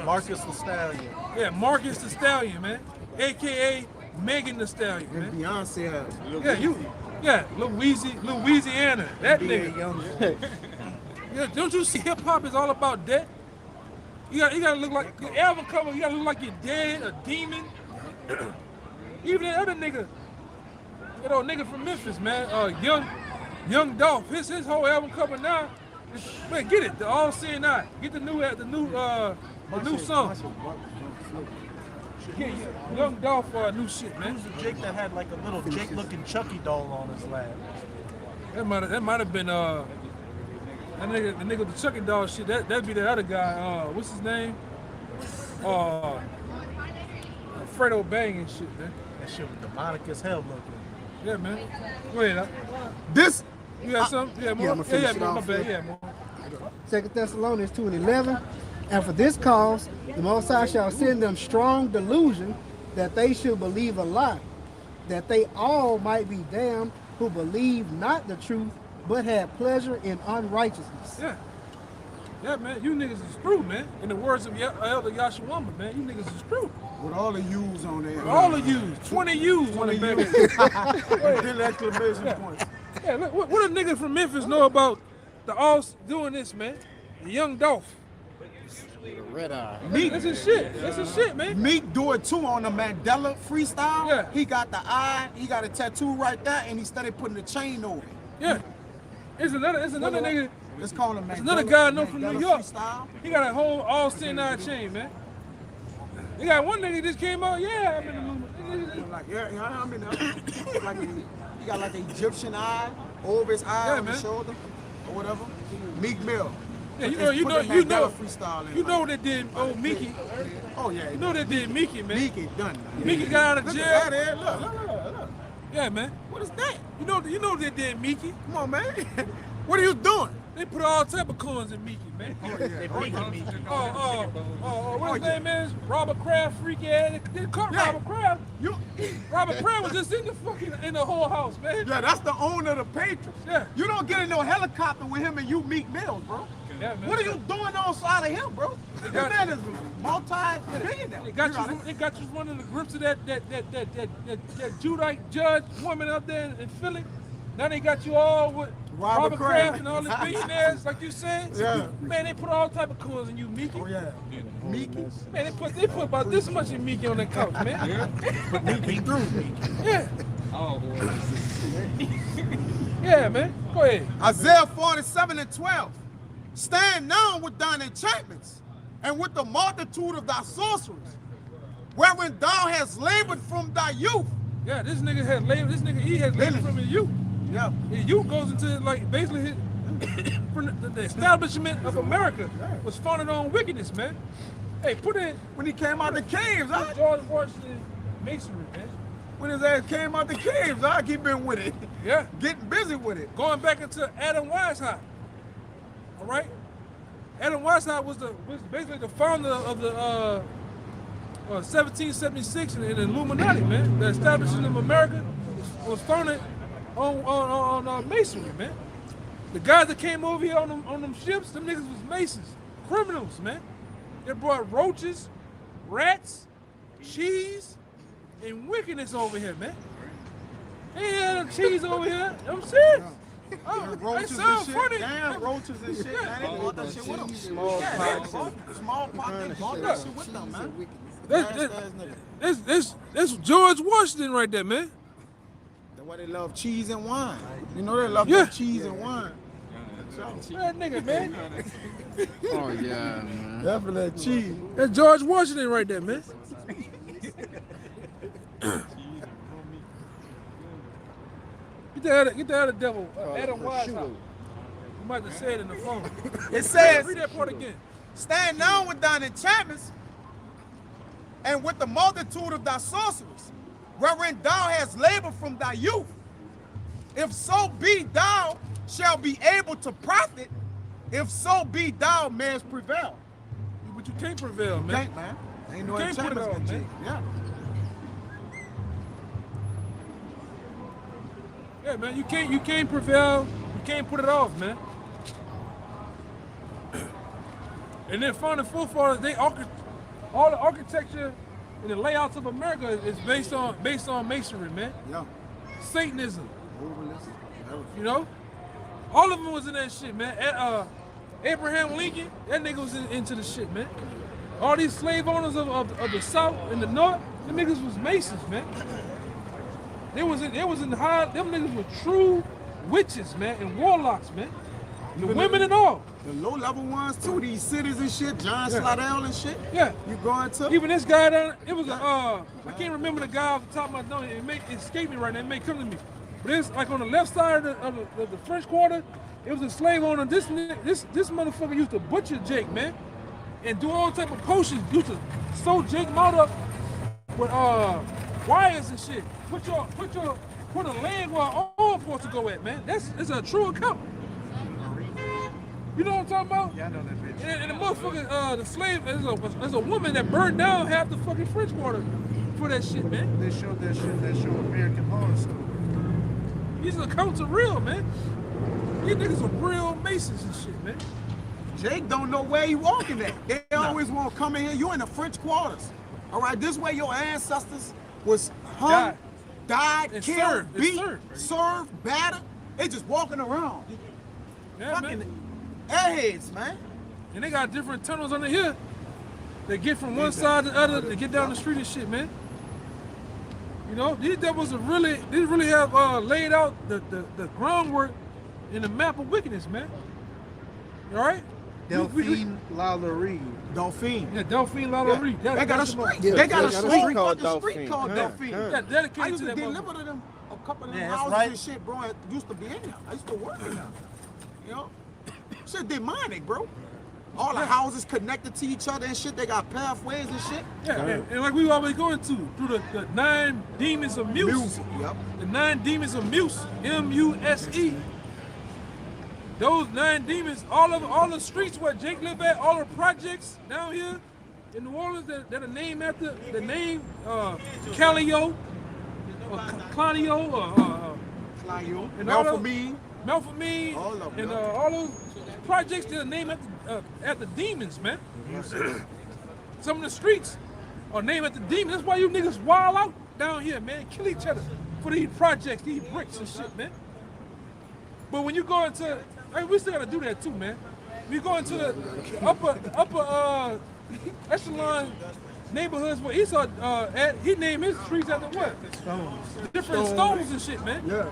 Marcus the Stallion. yeah, Marcus the Stallion, man. AKA Megan the Stallion, And man. Beyonce, Yeah, Louisiana. That nigga. Yeah, don't you see hip hop is all about death? You gotta look like your album cover, you gotta look like you're dead, a demon. Even that other nigga, that old nigga from Memphis, man, Young Dolph, his whole album cover now, man, get it, the All Seeing Eye. Get the new song. Get Young Dolph new shit, man. Who's the Jake that had like a little Jake looking Chucky doll on his lap? That might have been the nigga with the Chucky doll shit. That'd be the other guy. What's his name? Fredo Bang and shit, man. That shit was demonic as hell looking. Yeah, man. Go ahead. This, You got something? Yeah, more. I'm gonna finish Yeah, it my off bad. here. Yeah, more. 2 Thessalonians 2:11. And for this cause, the Most High shall send them strong delusion that they should believe a lie, that they all might be damned who believe not the truth, but had pleasure in unrighteousness. Yeah. Yeah, man. You niggas is screwed, man. In the words of Elder Yashawama, man, you niggas is screwed. with all the U's on there. All of you, 20 U's on the back. Little exclamation points. Yeah, look, what a nigga from Memphis know about the all doing this, man? The Young Dolph. Red eye. That's his shit. That's his shit, man. Meek do it too on the Mandela freestyle. Yeah. He got the eye, he got a tattoo right there, and he started putting the chain over it. Yeah. It's another nigga. It's called a Mandela. It's another guy I know from Mandela New York. Freestyle. He got a whole all Sin Eye chain, man. They got one nigga just came out. Yeah, I'm in the movement. Like, yeah, I mean, like he got like an Egyptian eye over his eye Yeah, on man. his shoulder or whatever. Meek Mill. Yeah, you Just know, put the Mandela freestyle in, you like- know what they did. Oh, Mickey. Oh yeah. You know they did Mickey, man. Meek is done. Mickey got out of Look jail. at that, look. Yeah, man. What is that? You know they did Mickey. Come on, man. What are you doing? They put all type of coins in Mickey, man. What his name is? Robert Kraft, freaky ass. They caught Yeah. Robert Kraft. You, Robert Kraft was just in the whole house, man. yeah, that's the owner of the Patriots. Yeah. You don't get in no helicopter with him and you Meek Mills, bro. Yeah, man. What are you doing outside of him, bro? This got- man is multi-billionaire. They got you one of the grips of that Judite judge woman up there in Philly. Now they got you all with Robert Robert Kraft. Kraft and all the billionaires, like you said. Yeah. Man, they put all type of coins in you, Mickey. Oh yeah. Meeky. Man, they put about this much in Mickey on that couch, man. Meeky through. Yeah. Oh, boy. Yeah, man. Go ahead. Isaiah 47:12. Stand now with thine enchantments, and with the multitude of thy sorceries, wherein thou hast labored from thy youth. Yeah, this nigga had labor. This nigga, he has labor from his youth. Yeah. His youth goes into like basically his, from the establishment of America was founded on wickedness, man. Hey, put in When he came out the caves, huh? George Washington masonry, man. When his ass came out the caves, I keep been with it. Yeah, Getting busy with it. going back into Adam Weishaupt. All right, Adam Weishaupt was basically the founder of the 1776 and the Illuminati, man. The establishment of America was founded on masonry, man. The guys that came over here on them ships, them niggas was masons, criminals, man. They brought roaches, rats, cheese, and wickedness over here, man. They had cheese over here. I'm serious. Oh, that Roaches sounds and shit. funny. Damn, roaches and shit. Yeah. Man, they brought that shit with them. Small Yeah, pox. small pox, they brought that shit with them, man. That's George Washington right there, man. That's why they love cheese and wine. You know they love Yeah. that cheese and wine. That nigga, man. Oh yeah, man. Definitely that cheese. That's George Washington right there, man. Get the other devil, Adam Weishaupt. You might have said it in the phone. It says, Read that part again. stand now with thine enchantments, and with the multitude of thy sorceries, wherein thou hast labored from thy youth. If so be thou shalt be able to profit, if so be thou mayest prevail. But you can't prevail, man. Can't, man. Ain't no You can't put it enchantments on, can man. change. Yeah. Yeah, man, you can't prevail. You can't put it off, man. And then founding forefathers, all the architecture and the layouts of America is based on masonry, man. Yeah. Satanism, you know, all of them was in that shit, man. Abraham Lincoln, that nigga was into the shit, man. All these slave owners of the South and the North, them niggas was Masons, man. Them niggas were true witches, man, and warlocks, man. The women and all. The low level ones too, these cities and shit, John Slidell and shit. Yeah. You going to? Even this guy down, it was I can't remember the guy off the top of my nose. It escaped me right now. It may come to me. But it's like on the left side of the French Quarter, it was a slave owner. This motherfucker used to butcher Jake, man, and do all type of potions. Used to sew Jake mouth up with wires and shit. Put a leg where our arm supposed to go at, man. It's a true account. You know what I'm talking about? Yeah, I know that bitch. And the motherfucker, the slave, there's a woman that burned down half the fucking French Quarter for that shit, man. They showed that shit. They show American Horror Story. These accounts are real, man. These niggas are real Masons and shit, man. Jake don't know where he walking at. They always want to come in here. You in the French quarters. All right, this way your ancestors was hung, died, And killed, served. And beat, served. served, battered. They just walking around. Yeah, Fucking man. airheads, man. And they got different tunnels under here. They get from one side to the other to get down the street and shit, man. You know, these devils are really have laid out the groundwork in the map of wickedness, man. All right? Delphine Lalaurie. Dauphine. Yeah, Delphine Lalaurie. They got a street. Yeah, They got a street street called called Dauphine. Dauphine. Huh. Yeah, I dedicated used to to that deliver motherfucker. to them a couple of them Yeah, that's houses right. and shit, bro. I used to be in there. I used to work in there. You know? Shit demonic, bro. All the houses connected to each other and shit. They got pathways and shit. Yeah, and like we always going to, through the 9 demons of Muse. Yep. The 9 demons of Muse, M-U-S-E. Those 9 demons, all the streets where Jake lived at, all the projects down here in New Orleans that are named after the name Calio, or Claudio, or Claudio. and all those- Melphamine. Melphamine, All of them, and yeah. all those projects that are named after demons, man. Some of the streets are named after demons. That's why you niggas wild out down here, man. Kill each other for these projects, these bricks and shit, man. But when you go into, I mean, we still gotta do that too, man. We go into the upper echelon neighborhoods where Esau at, he named his streets after what? Stones. Different stones and shit, man. Yeah.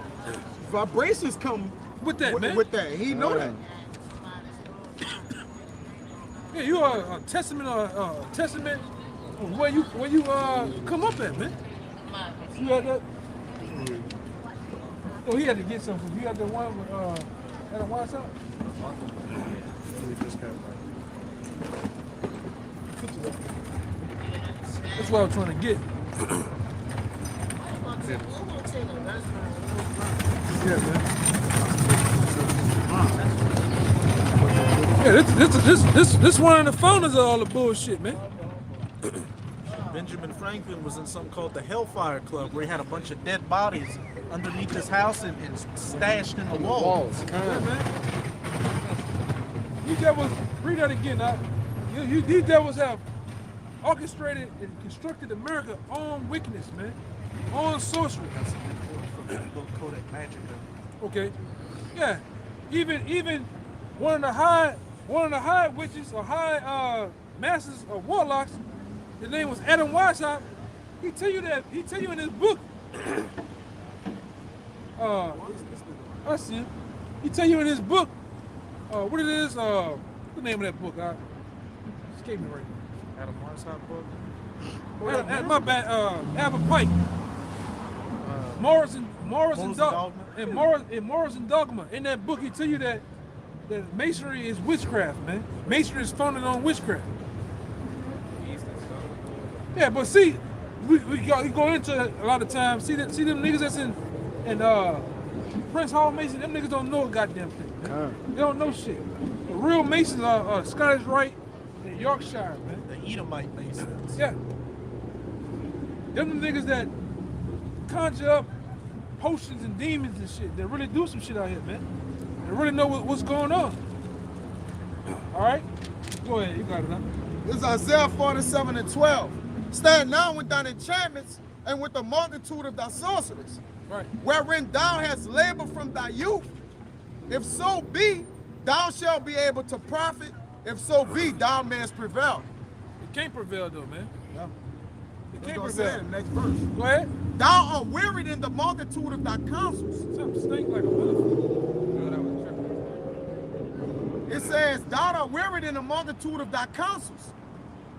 Vibrations come With that, man. With that. He know that. Yeah, you are a testament of where you come up at, man. You had that? Oh, he had to get something. You got the one with at a wine shop? That's what I'm trying to get. Yeah, man. Yeah, this one of the founders of all the bullshit, man. Benjamin Franklin was in something called the Hellfire Club, where he had a bunch of dead bodies underneath his house and stashed in the walls. Yeah, man. These devils, read that again. These devils have orchestrated and constructed America on wickedness, man. On sorcery. Kodak Magic. Okay. Yeah. Even one of the high witches or high masters or warlocks, his name was Adam Weishaupt. He tell you in his book. I see him. He tell you in his book what it is. What's the name of that book? Escape me right now. Adam Weishaupt book. My bad. Albert Pike. Morals and Dogma. In that book, he tell you that masonry is witchcraft, man. Masonry is founded on witchcraft. Yeah, but see, we go into a lot of times. See them niggas that's in Prince Hall Mason. Them niggas don't know a goddamn thing. Man. They don't know shit. The real Masons are Scottish Rite and Yorkshire, man. The Edomite Masons. Yeah. Them the niggas that conjure up potions and demons and shit. They really do some shit out here, man. They really know what's going on. All right? Go ahead, you got it, huh? This is Isaiah 47:12. Stand now with thine enchantments and with the multitude of thy sorceries, Right. wherein thou hast labored from thy youth. If so be, thou shalt be able to profit. If so be, thou mayest prevail. You can't prevail though, man. Yeah. You It's can't gonna say prevail. in the next verse. Go ahead. Thou art wearied in the multitude of thy counsels. Something stink like a motherfucker. It says, thou art wearied in the multitude of thy counsels.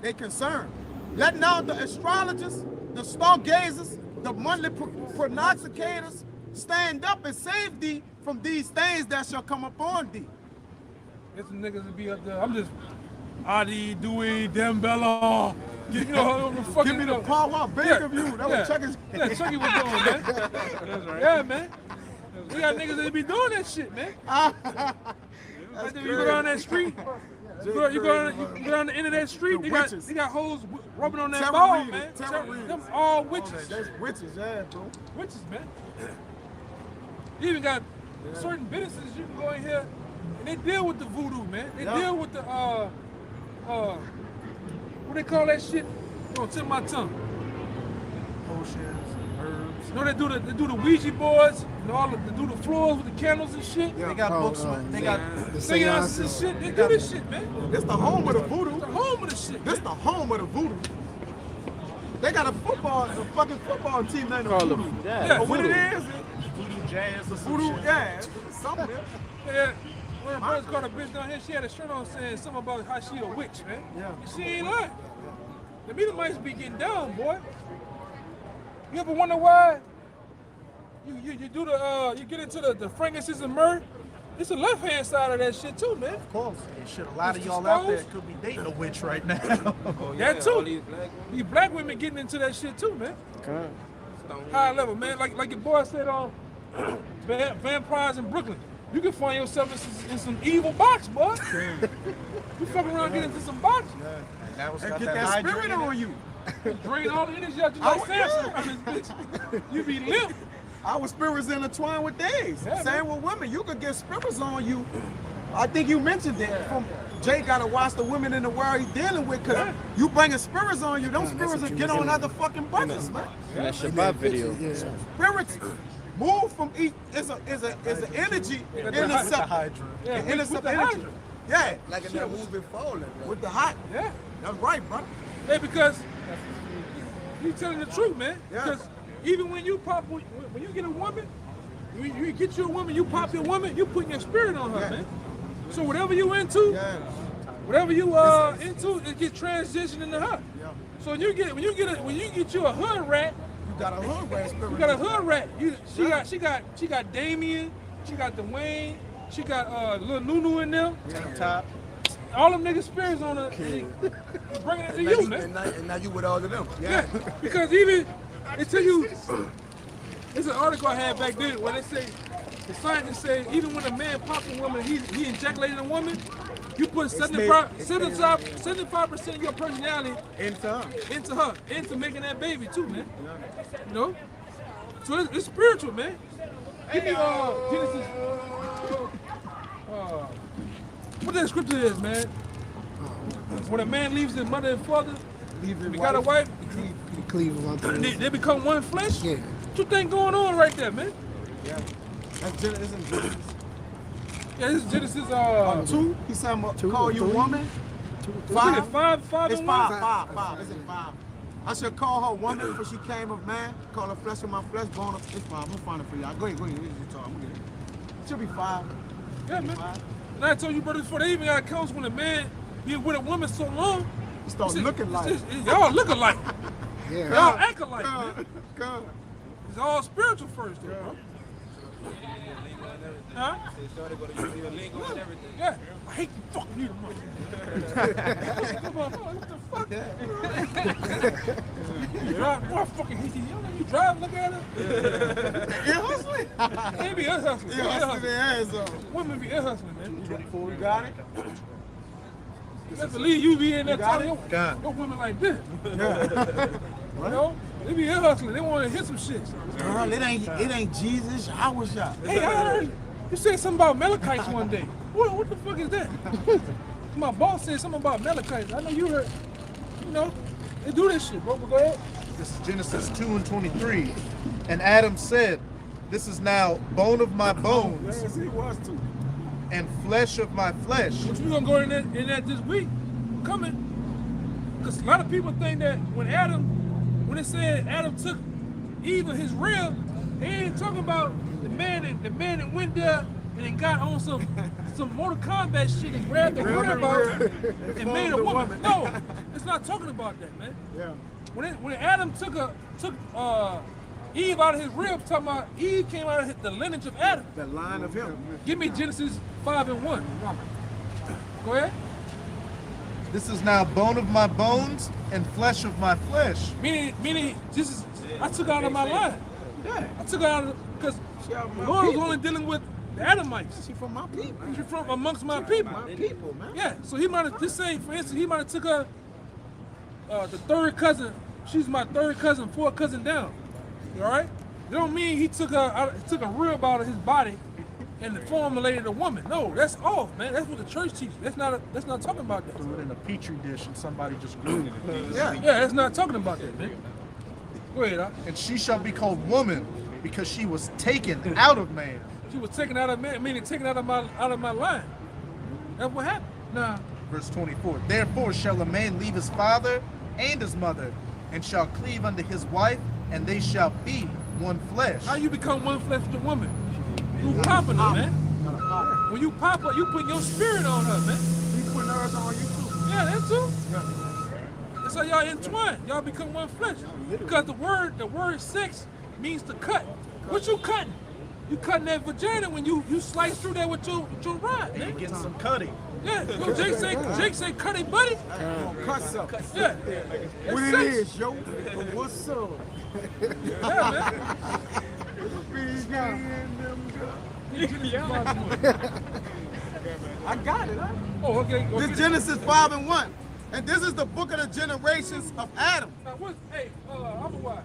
They concern. Let now the astrologers, the stargazers, the monthly prognosticators stand up and save thee from these things that shall come upon thee. Get some niggas to be up there. I'm just Adi, Dewey, Dembella. You know, the fucking, Give me the power, I beg of you. That was Chucky's. Yeah, Chucky was doing, man. Yeah, man. We got niggas that be doing that shit, man. Like you go down that street, you go down the end of that street, they got hoes rubbing on that Terror ball, readers, man. terror readers. Them all witches. That's witches, yeah, bro. Witches, man. You even got certain businesses you can go in here and they deal with the voodoo, man. They deal with the what they call that shit? Don't tip my tongue. Potions, herbs. No, they do the Ouija boards and they do the floors with the candles and shit. They got books. They got Seances and shit. They do this shit, man. This the home of the voodoo. It's the home of the shit. This the home of the voodoo. They got a fucking football team named the Voodoo. Yeah, But what it is, Voodoo Jazz or some voodoo, shit. yeah, something. Yeah. One of the brothers caught a bitch down here. She had a shirt on saying something about how she a witch, man. Yeah. She ain't lying. The Edomites be getting down, boy. You ever wonder why you do you get into the frankincense and myrrh? It's the left hand side of that shit too, man. Of course. And shit, a lot of It's y'all out there exposed. could be dating a witch right now. That too. These black women getting into that shit too, man. High level, man. Like your boy said on Vampires in Brooklyn. You can find yourself in some evil box, boy. You fuck around, get into some box. That was And got get that spirit hydrated. on you. Drain all the energy out you like Samson around this bitch. You be limp. Our spirits intertwined with theirs. Yeah, Same with women. You could get spirits on you. I think you mentioned that. Jay got to watch the women in the world he's dealing with, because you bringing spirits on you. Them spirits will get on other fucking buttons, man. That Shabbat video. Spirits move from each is an energy intercept. Yeah, An with intercept the energy. Hydra. Yeah, Like in that movie Falling. with the hot. Yeah. That's right, brother. Hey, because you telling the truth, man. Yeah. Because even when you pop, when you get a woman, when you get you a woman, you pop your woman, you putting your spirit on her, Yeah. man. So whatever you into, Yeah. Whatever you into, it gets transitioned into her. Yeah. So when you get you a hood rat, You got a hood rat spirit. you got a hood rat. She got Damien, she got Dwayne, she got little Nunu in them. Top. All them niggas spirits on her. Bring it to you, man. And now you with all of them. Yeah, because even until you, it's an article I had back then where they say the scientists say even when a man pops a woman, he ejaculated a woman. You put 75% of your personality into her, into making that baby too, man. You know, so it's spiritual, man. Give me Genesis. What that scripture is, man? When a man leaves his mother and father, he got a wife, they become one flesh. Yeah. What you think going on right there, man? Yeah. That's Genesis. Yeah, this is Genesis 2. He said, I'm gonna call you woman. five and It's one. five. Is it 5? I should call her woman for she came of man. Call her flesh of my flesh, bone of. It's 5. I'm gonna find it for y'all. Go ahead. You talk. I'm gonna get it. It should be 5. Yeah, man. And I told you, brothers, before they even got accounts when a man be with a woman so long, You start looking like. y'all look alike. Yeah. Y'all act alike, man. God. It's all spiritual first, though, bro. Huh? Yeah. I hate you fucking you, what the fuck? I fucking hate you. You drive, look at her. Ear hustling? They be ear hustling. Ear hustling their ass off. Women be ear hustling, man. Before we got it. You have to leave you be in there got telling it? your women like this. You know? They be ear hustling. They want to hit some shit. It ain't Jesus. I was shot. Hey, I heard you said something about Amalekites one day. What the fuck is that? My boss said something about Amalekites. I know you heard. You know, they do this shit, bro. But go ahead. This is Genesis 2:23. And Adam said, this is now bone of my bones Yes, he was too. and flesh of my flesh. Which we gonna go in that this week. Coming. Because a lot of people think that when it said Adam took Eve and his rib, they ain't talking about the man that went there and then got on some Mortal Kombat shit and grabbed the rib out and made a woman. No, it's not talking about that, man. Yeah. When Adam took Eve out of his rib, talking about Eve came out of the lineage of Adam. The line of him. Give me Genesis 5:1. Go ahead. This is now bone of my bones and flesh of my flesh. Meaning, this is I took out of my line. Yeah. I took out because the Lord was only dealing with the Adamites. She from my people. She's from amongst my people. My people, man. Yeah, so he might have, this saying, for instance, he might have took her, the third cousin, she's my third cousin, fourth cousin down. You all right? It don't mean he took a rib out of his body and formulated a woman. No, that's off, man. That's what the church teaches. That's not talking about that. Threw it in a petri dish and somebody just grew it. Yeah, that's not talking about that, man. Go ahead, huh? And she shall be called woman because she was taken out of man. She was taken out of man, meaning taken out of my line. That's what happened. Nah. Verse 24. Therefore shall a man leave his father and his mother, and shall cleave unto his wife, and they shall be one flesh. How you become one flesh with a woman? You popping her, man. When you pop her, you put your spirit on her, man. He putting hers on you too. Yeah, that too. That's how y'all entwine. Y'all become one flesh. Because the word sex means to cut. What you cutting? You cutting that vagina when you slice through that with your rod, You man. get some cutting. Yeah, you know, Jake say cutty buddy. Cut something. Yeah. What That's it sex. is, yo? What's up? Yeah, man. I got it, huh? Oh, okay. This Genesis 5:1. And this is the book of the generations of Adam. Now, hey, otherwise,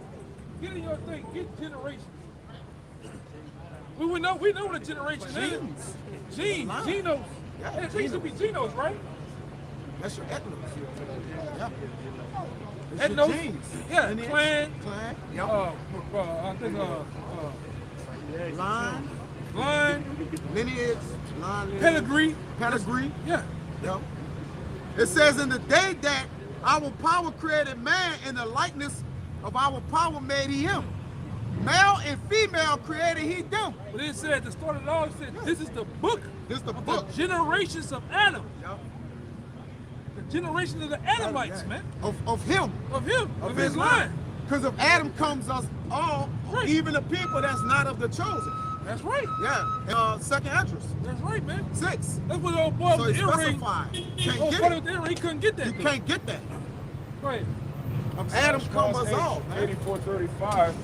get in your thing. Get generations. We know what a generation is. Genes. Genos. Yeah, It used to be genos, right? That's your ethnos. Yeah. It's Ethnos. your genes. Yeah, Lineage. clan. Clan. I think Line. line, Lineage. Line. pedigree. Pedigree. Yeah. Yep. It says, in the day that our power created man in the likeness of our power made he him. Male and female created he them. But it said at the start of it all, it said, this is the book This is the of book. the generations of Adam. Yep. the generation of the Adamites, man. Of him. Of his line. Because of Adam comes us all, Right. even the people that's not of the chosen. That's right. Yeah. Second entrance. That's right, man. 6. That's what the old boy So with it's the earring. specified. Old Can't boy get with it. the earring, he couldn't get that. You thing. can't get that. Right. Of Adam comes us all, man. 84:35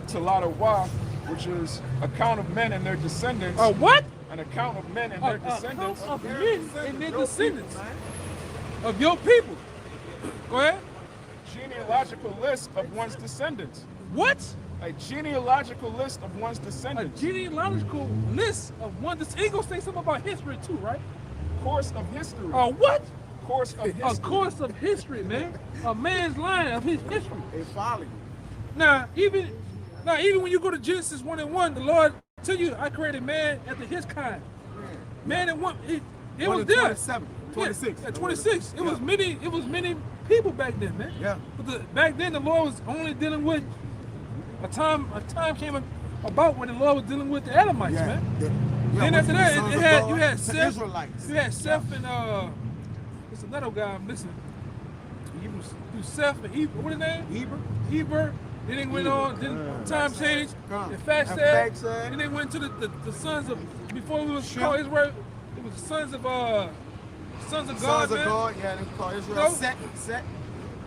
to Ladawa, which is account of men and their descendants. What? An account of men and their descendants. Of men and their descendants. Of your people. Go ahead. Genealogical list of one's descendants. What? A genealogical list of one's A descendants. genealogical list of one. This ain't gonna say something about history too, right? Course of history. What? Course of history. A course of history, man. A man's line of his history. They follow you. Now, even when you go to Genesis 1:1, the Lord tell you, I created man after his kind. Man and one, it was there. 27, 26. Yeah, at 26. It was many people back then, man. Yeah. But back then the Lord was only dealing with a time came about when the Lord was dealing with the Adamites, man. Then after that, you had Seth. Israelites. You had Seth and it's another guy I'm missing. You Seth and Heber. What his name? Heber. Then they went on. Then time changed. And Faxad. Then they went to the sons of before we was called Israel. It was the sons of God. Sons of man. God. Yeah, they call Israel. No. Set.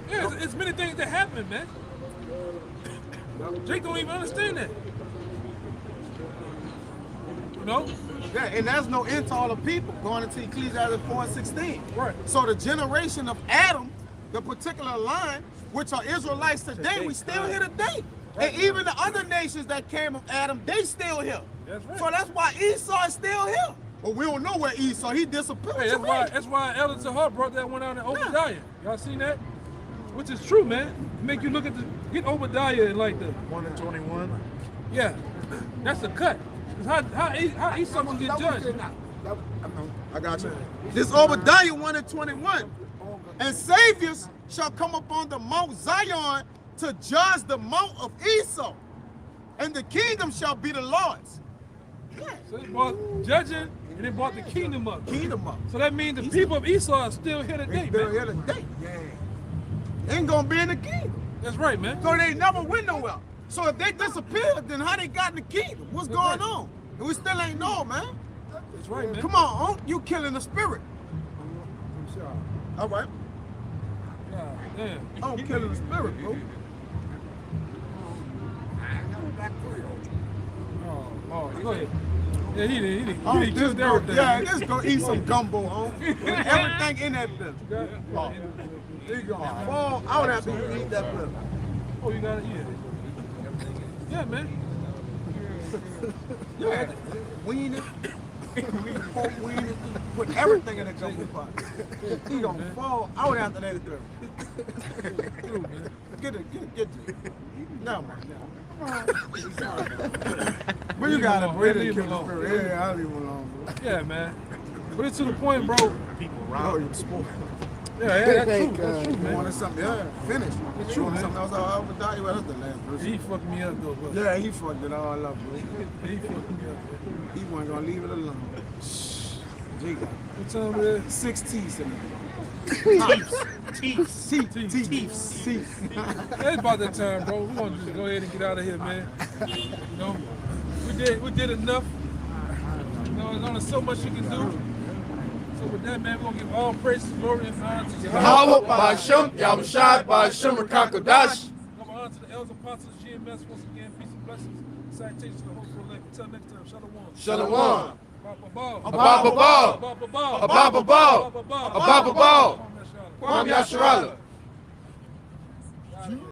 Yeah, it's many things that happen, man. Jake don't even understand that. You know? Yeah, and there's no end to all the people going into Ecclesiastes 4:16. Right. So the generation of Adam, the particular line, which are Israelites today, we still here today. And even the other nations that came of Adam, they still here. That's right. So that's why Esau is still here. But we don't know where Esau, he disappeared. Hey, that's why Elder Tahar brought that one out in Obadiah. Y'all seen that? Which is true, man. Make you look at get Obadiah in like the 1:21. Yeah, that's the cut. 'Cause how Esau gonna get judged? I got you. This Obadiah 1:21. And saviors shall come upon the Mount Zion to judge the Mount of Esau. And the kingdom shall be the Lord's. So they brought judging and they brought the kingdom up. Kingdom up. So that means the people of Esau are still here today, They're man. here today. Ain't gonna be in the kingdom. That's right, man. So they never went nowhere. So if they disappeared, then how they got in the kingdom? What's going on? And we still ain't know, man. That's right, man. Come on, you killing the spirit. All right. God damn. I'm killing the spirit, bro. Oh, go ahead. Yeah, he did. Oh, He killed everything. Yeah, just go eat some gumbo, home. Everything in that bitch. Oh, you gonna fall out after you eat that bitch. Oh, you got it? Yeah. Yeah, man. Yeah, wean it. Pork wean it. Put everything in the gumbo pot. He gonna fall out after that bitch. Get it. No, man. But you gotta breathe and kill the spirit. Yeah, I'll leave him alone, bro. Yeah, man. But it's to the point, bro. People Oh, round. you sport. Yeah, that's true. That's true, You man. wanted something, yeah, finish. It's true, man. Something else, I would die. Well, that's the last verse. He fucked me up, though, bro. Yeah, he fucked it all up, bro. He fucked me up, bro. He wasn't gonna leave it alone. Gee, What time it is? 6 teeth in it. Teeth. It's about that time, bro. We're gonna just go ahead and get out of here, man. You know, we did enough. You know, there's only so much you can do. So with that, man, we're gonna give all praise, glory, and honor to Yahweh. Yahweh Ba'Shem, Yahushai Ba'Shem Rakakadash. Give honor to the elders, apostles, GMS. Once again, peace and blessings. Salutations to the host for elect. Until next time, Shalom. Shalom. Abba-ba. Abba-ba-ba. Abba-ba. Abba-ba-ba. Abba-ba. Abba-ba-ba. Kwame Yasharala. Kwame Yasharala.